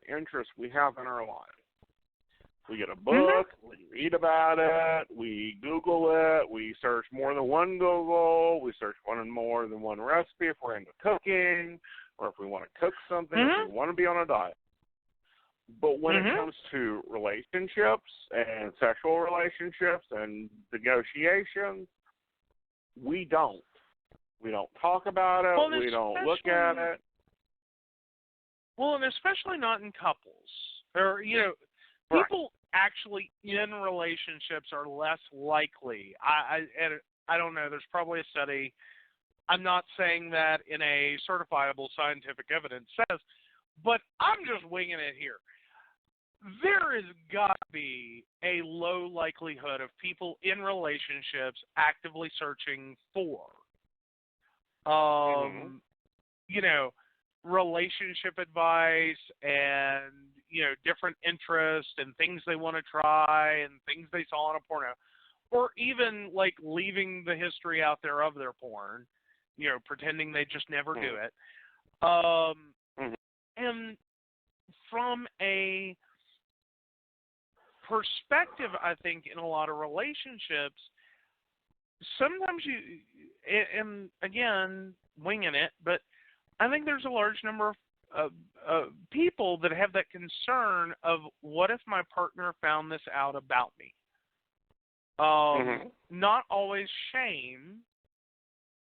interest we have in our life. We get a book, we read about it, we Google it, we search more than one Google, we search more than one recipe if we're into cooking, or if we want to cook something, if we want to be on a diet. But when it comes to relationships and sexual relationships and negotiations, we don't. We don't talk about it. Well, we don't look at it. Well, and especially not in couples. Or, you know, people actually in relationships are less likely. I don't know. There's probably a study. I'm not saying that in a certifiable scientific evidence says, but I'm just winging it here. There has got to be a low likelihood of people in relationships actively searching for, you know, relationship advice and, you know, different interests and things they want to try and things they saw in a porno, or even, like, leaving the history out there of their porn, you know, pretending they just never do it. And from a perspective, I think, in a lot of relationships, sometimes you, and again, winging it, but I think there's a large number of people that have that concern of, what if my partner found this out about me? Not always shame.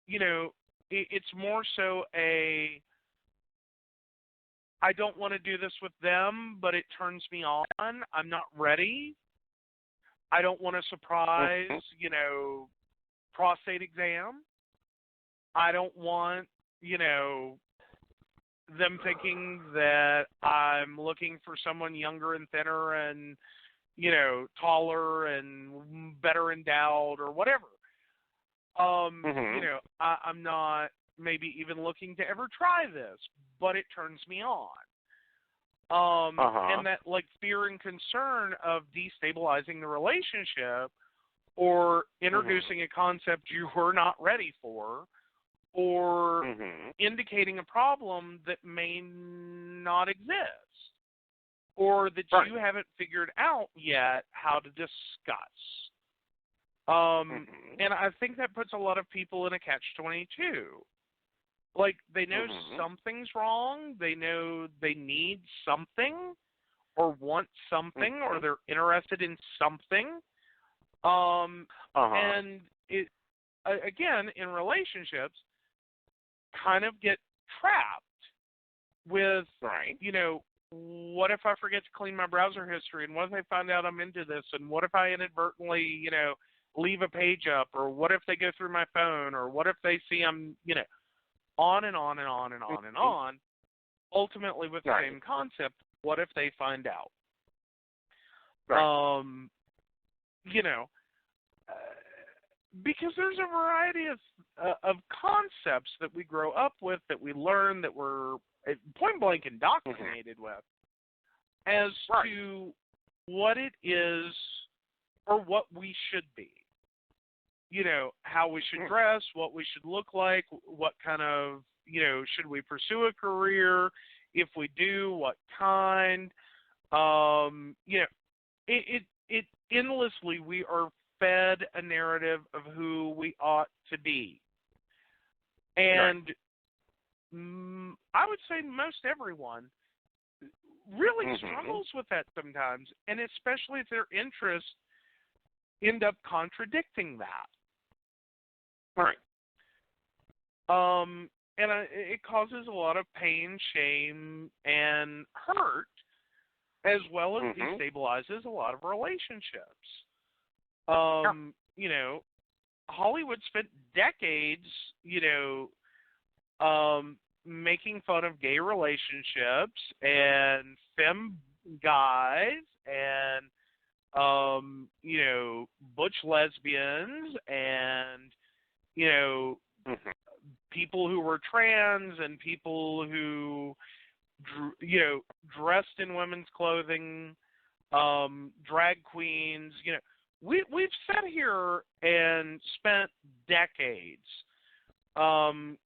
You know, it's more so a, I don't want to do this with them, but it turns me on. I'm not ready. I don't want a surprise, you know, prostate exam. I don't want, you know, them thinking that I'm looking for someone younger and thinner and, you know, taller and better endowed or whatever. You know, I'm not maybe even looking to ever try this, but it turns me on. And that, like, fear and concern of destabilizing the relationship or introducing a concept you were not ready for, or indicating a problem that may not exist. or that you haven't figured out yet how to discuss. And I think that puts a lot of people in a catch-22. Like, they know something's wrong, they know they need something, or want something, or they're interested in something. And it, again, in relationships, kind of get trapped with, you know, what if I forget to clean my browser history, and what if they find out I'm into this, and what if I inadvertently, you know, leave a page up, or what if they go through my phone, or what if they see I'm, you know, on and on and on and on and on, ultimately with the same concept, what if they find out? You know, because there's a variety of concepts that we grow up with, that we learn, that we're point blank indoctrinated with, as to what it is or what we should be. You know, how we should dress, what we should look like, what kind of, you know, should we pursue a career? If we do, what kind? You know, it endlessly, we are fed a narrative of who we ought to be. And I would say most everyone really struggles with that sometimes, and especially if their interests end up contradicting that. And it causes a lot of pain, shame, and hurt, as well as destabilizes a lot of relationships. You know, Hollywood spent decades, you know, making fun of gay relationships and femme guys and, you know, butch lesbians and, you know, people who were trans and people who, you know, dressed in women's clothing, drag queens. You know, we've sat here and spent decades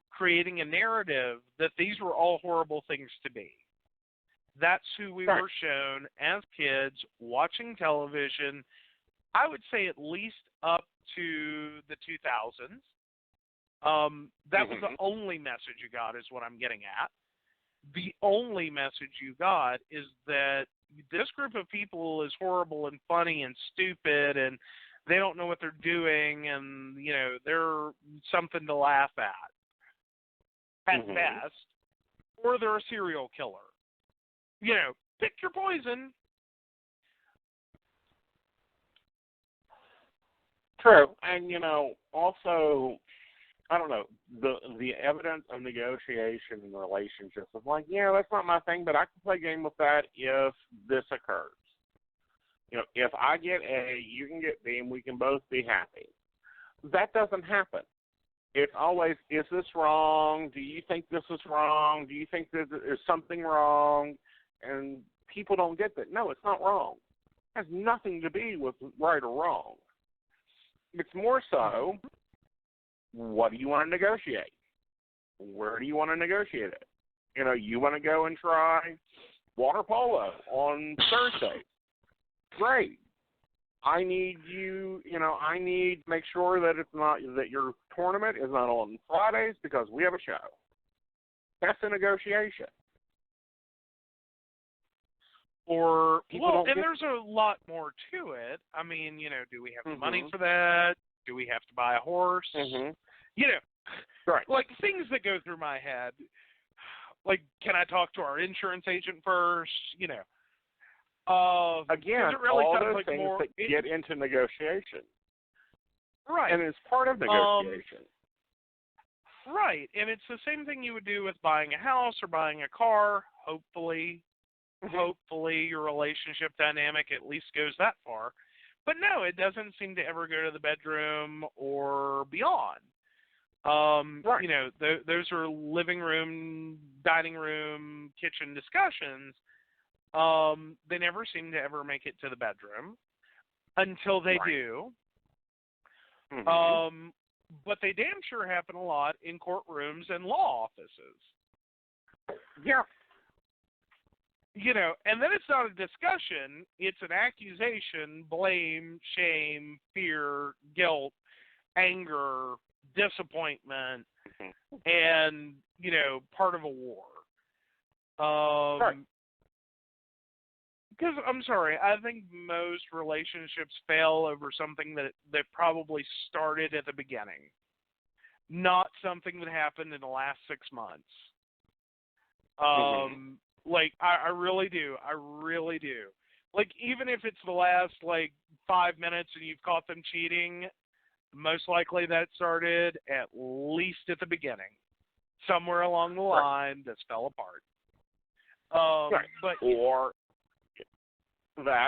creating a narrative that these were all horrible things to be. That's who we were shown as kids watching television, I would say at least up to the 2000s. That was the only message you got, is what I'm getting at. The only message you got is that this group of people is horrible and funny and stupid, and they don't know what they're doing, and, you know, they're something to laugh at best, or they're a serial killer. You know, pick your poison. True. And, you know, also, I don't know, the evidence of negotiation in relationships is like, yeah, that's not my thing, but I can play a game with that if this occurs. You know, if I get A, you can get B, and we can both be happy. That doesn't happen. It's always, is this wrong? Do you think this is wrong? Do you think there's something wrong? And people don't get that. No, it's not wrong. It has nothing to do with right or wrong. It's more so, what do you want to negotiate? Where do you want to negotiate it? You know, you want to go and try water polo on Thursday. Great. I need you, you know, I need to make sure that it's not, that your tournament is not on Fridays because we have a show. That's a negotiation. Or, well, and there's a lot more to it. I mean, you know, do we have the money for that? Do we have to buy a horse? You know, like things that go through my head. Like, can I talk to our insurance agent first? You know. Again, it really all those like things more, that get into negotiation. Right. And it's part of negotiation. Right. And it's the same thing you would do with buying a house or buying a car, hopefully. Hopefully your relationship dynamic at least goes that far. But no, it doesn't seem to ever go to the bedroom or beyond. You know, those are living room, dining room, kitchen discussions. They never seem to ever make it to the bedroom until they do. But they damn sure happen a lot in courtrooms and law offices. Yeah. and then it's not a discussion, it's an accusation, blame, shame, fear, guilt, anger, disappointment, and, part of a war. Because, I'm sorry, I think most relationships fail over something that probably started at the beginning, not something that happened in the last 6 months. I really do. I really do. Like, even if it's the last, 5 minutes and you've caught them cheating, most likely that started at least at the beginning. Somewhere along the line, this fell apart. But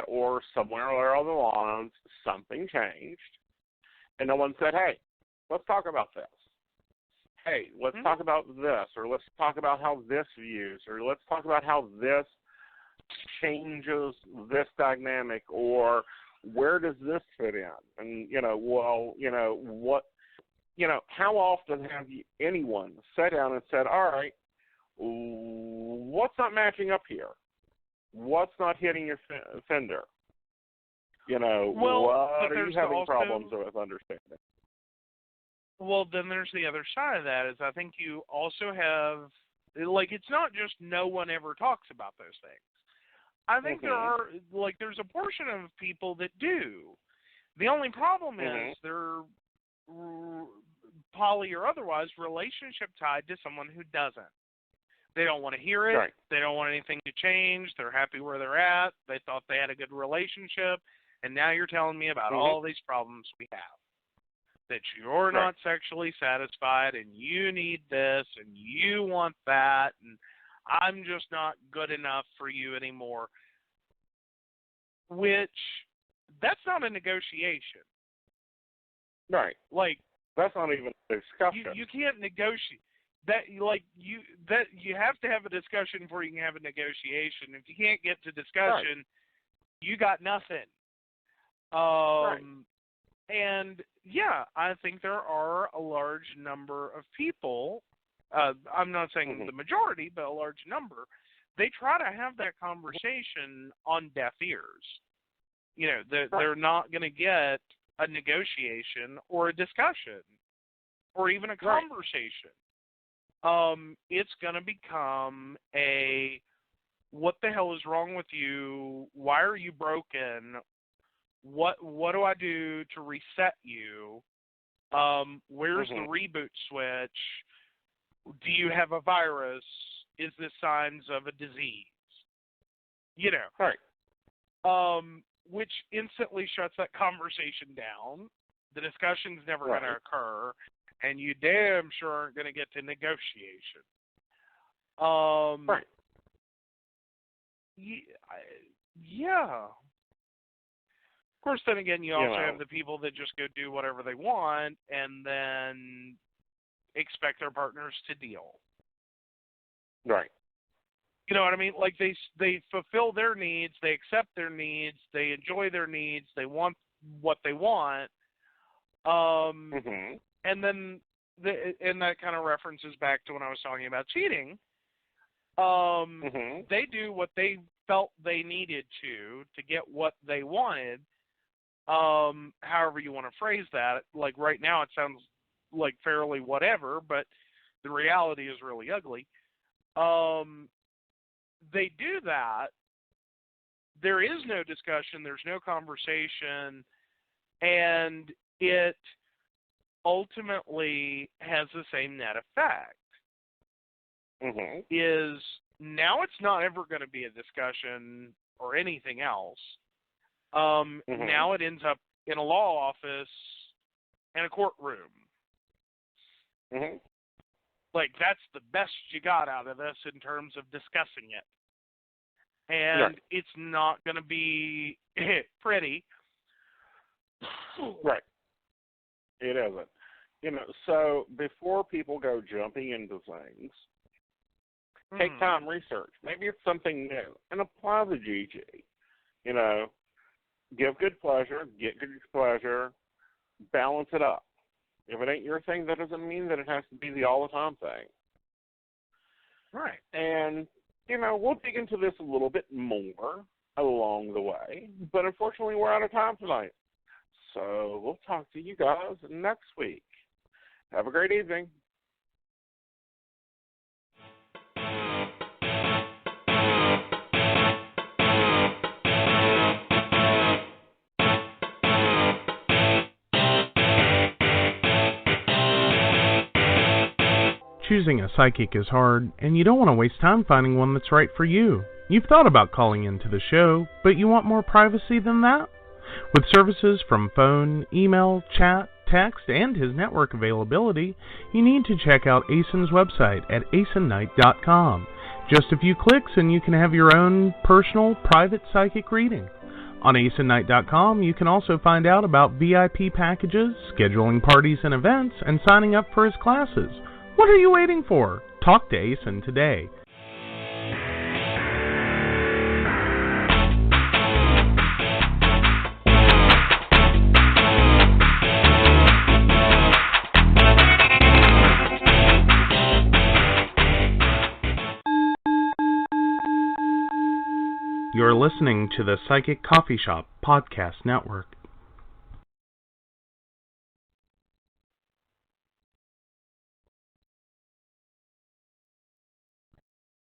or somewhere along the lines, something changed, and no one said, hey, let's talk about this. Hey, let's talk about this, or let's talk about how this views, or let's talk about how this changes this dynamic, or where does this fit in? And, how often have anyone sat down and said, all right, what's not matching up here? What's not hitting your fender? What are you having problems with understanding? Well, then there's the other side of that, is I think you also have, it's not just no one ever talks about those things. I think there's a portion of people that do. The only problem is they're poly or otherwise relationship tied to someone who doesn't. They don't want to hear it. Right. They don't want anything to change. They're happy where they're at. They thought they had a good relationship, and now you're telling me about all these problems we have. That you're not sexually satisfied, and you need this, and you want that, and I'm just not good enough for you anymore. Which, that's not a negotiation. Right. That's not even a discussion. You can't negotiate. You have to have a discussion before you can have a negotiation. If you can't get to discussion, you got nothing. And I think there are a large number of people, I'm not saying the majority, but a large number, they try to have that conversation on deaf ears. They're not going to get a negotiation or a discussion or even a conversation. It's going to become what the hell is wrong with you? Why are you broken? What do I do to reset you? Where's the reboot switch? Do you have a virus? Is this signs of a disease? Which instantly shuts that conversation down. The discussion's never going to occur, and you damn sure aren't going to get to negotiation. Yeah. Of course, then again, you also have the people that just go do whatever they want and then expect their partners to deal. Right. You know what I mean? Like they fulfill their needs, they accept their needs, they enjoy their needs, they want what they want. And then and that kind of references back to when I was talking about cheating. They do what they felt they needed to get what they wanted. However you want to phrase that. Like right now it sounds like fairly whatever, but the reality is really ugly. They do that. There is no discussion. There's no conversation. And it ultimately has the same net effect. Is now it's not ever going to be a discussion or anything else. Now it ends up in a law office and a courtroom. Like, that's the best you got out of this in terms of discussing it. And it's not going to be pretty. Right. It isn't. So before people go jumping into things, take time, research. Maybe it's something new, and apply the GG. Give good pleasure, get good pleasure, balance it up. If it ain't your thing, that doesn't mean that it has to be the all-the-time thing. Right. And we'll dig into this a little bit more along the way, but unfortunately we're out of time tonight. So we'll talk to you guys next week. Have a great evening. Choosing a psychic is hard, and you don't want to waste time finding one that's right for you. You've thought about calling into the show, but you want more privacy than that? With services from phone, email, chat, text, and his network availability, you need to check out Aeson's website at aesonnight.com. Just a few clicks and you can have your own personal, private psychic reading. On aesonnight.com, you can also find out about VIP packages, scheduling parties and events, and signing up for his classes. What are you waiting for? Talk to Aeson today. You're listening to the Psychic Coffee Shop Podcast Network.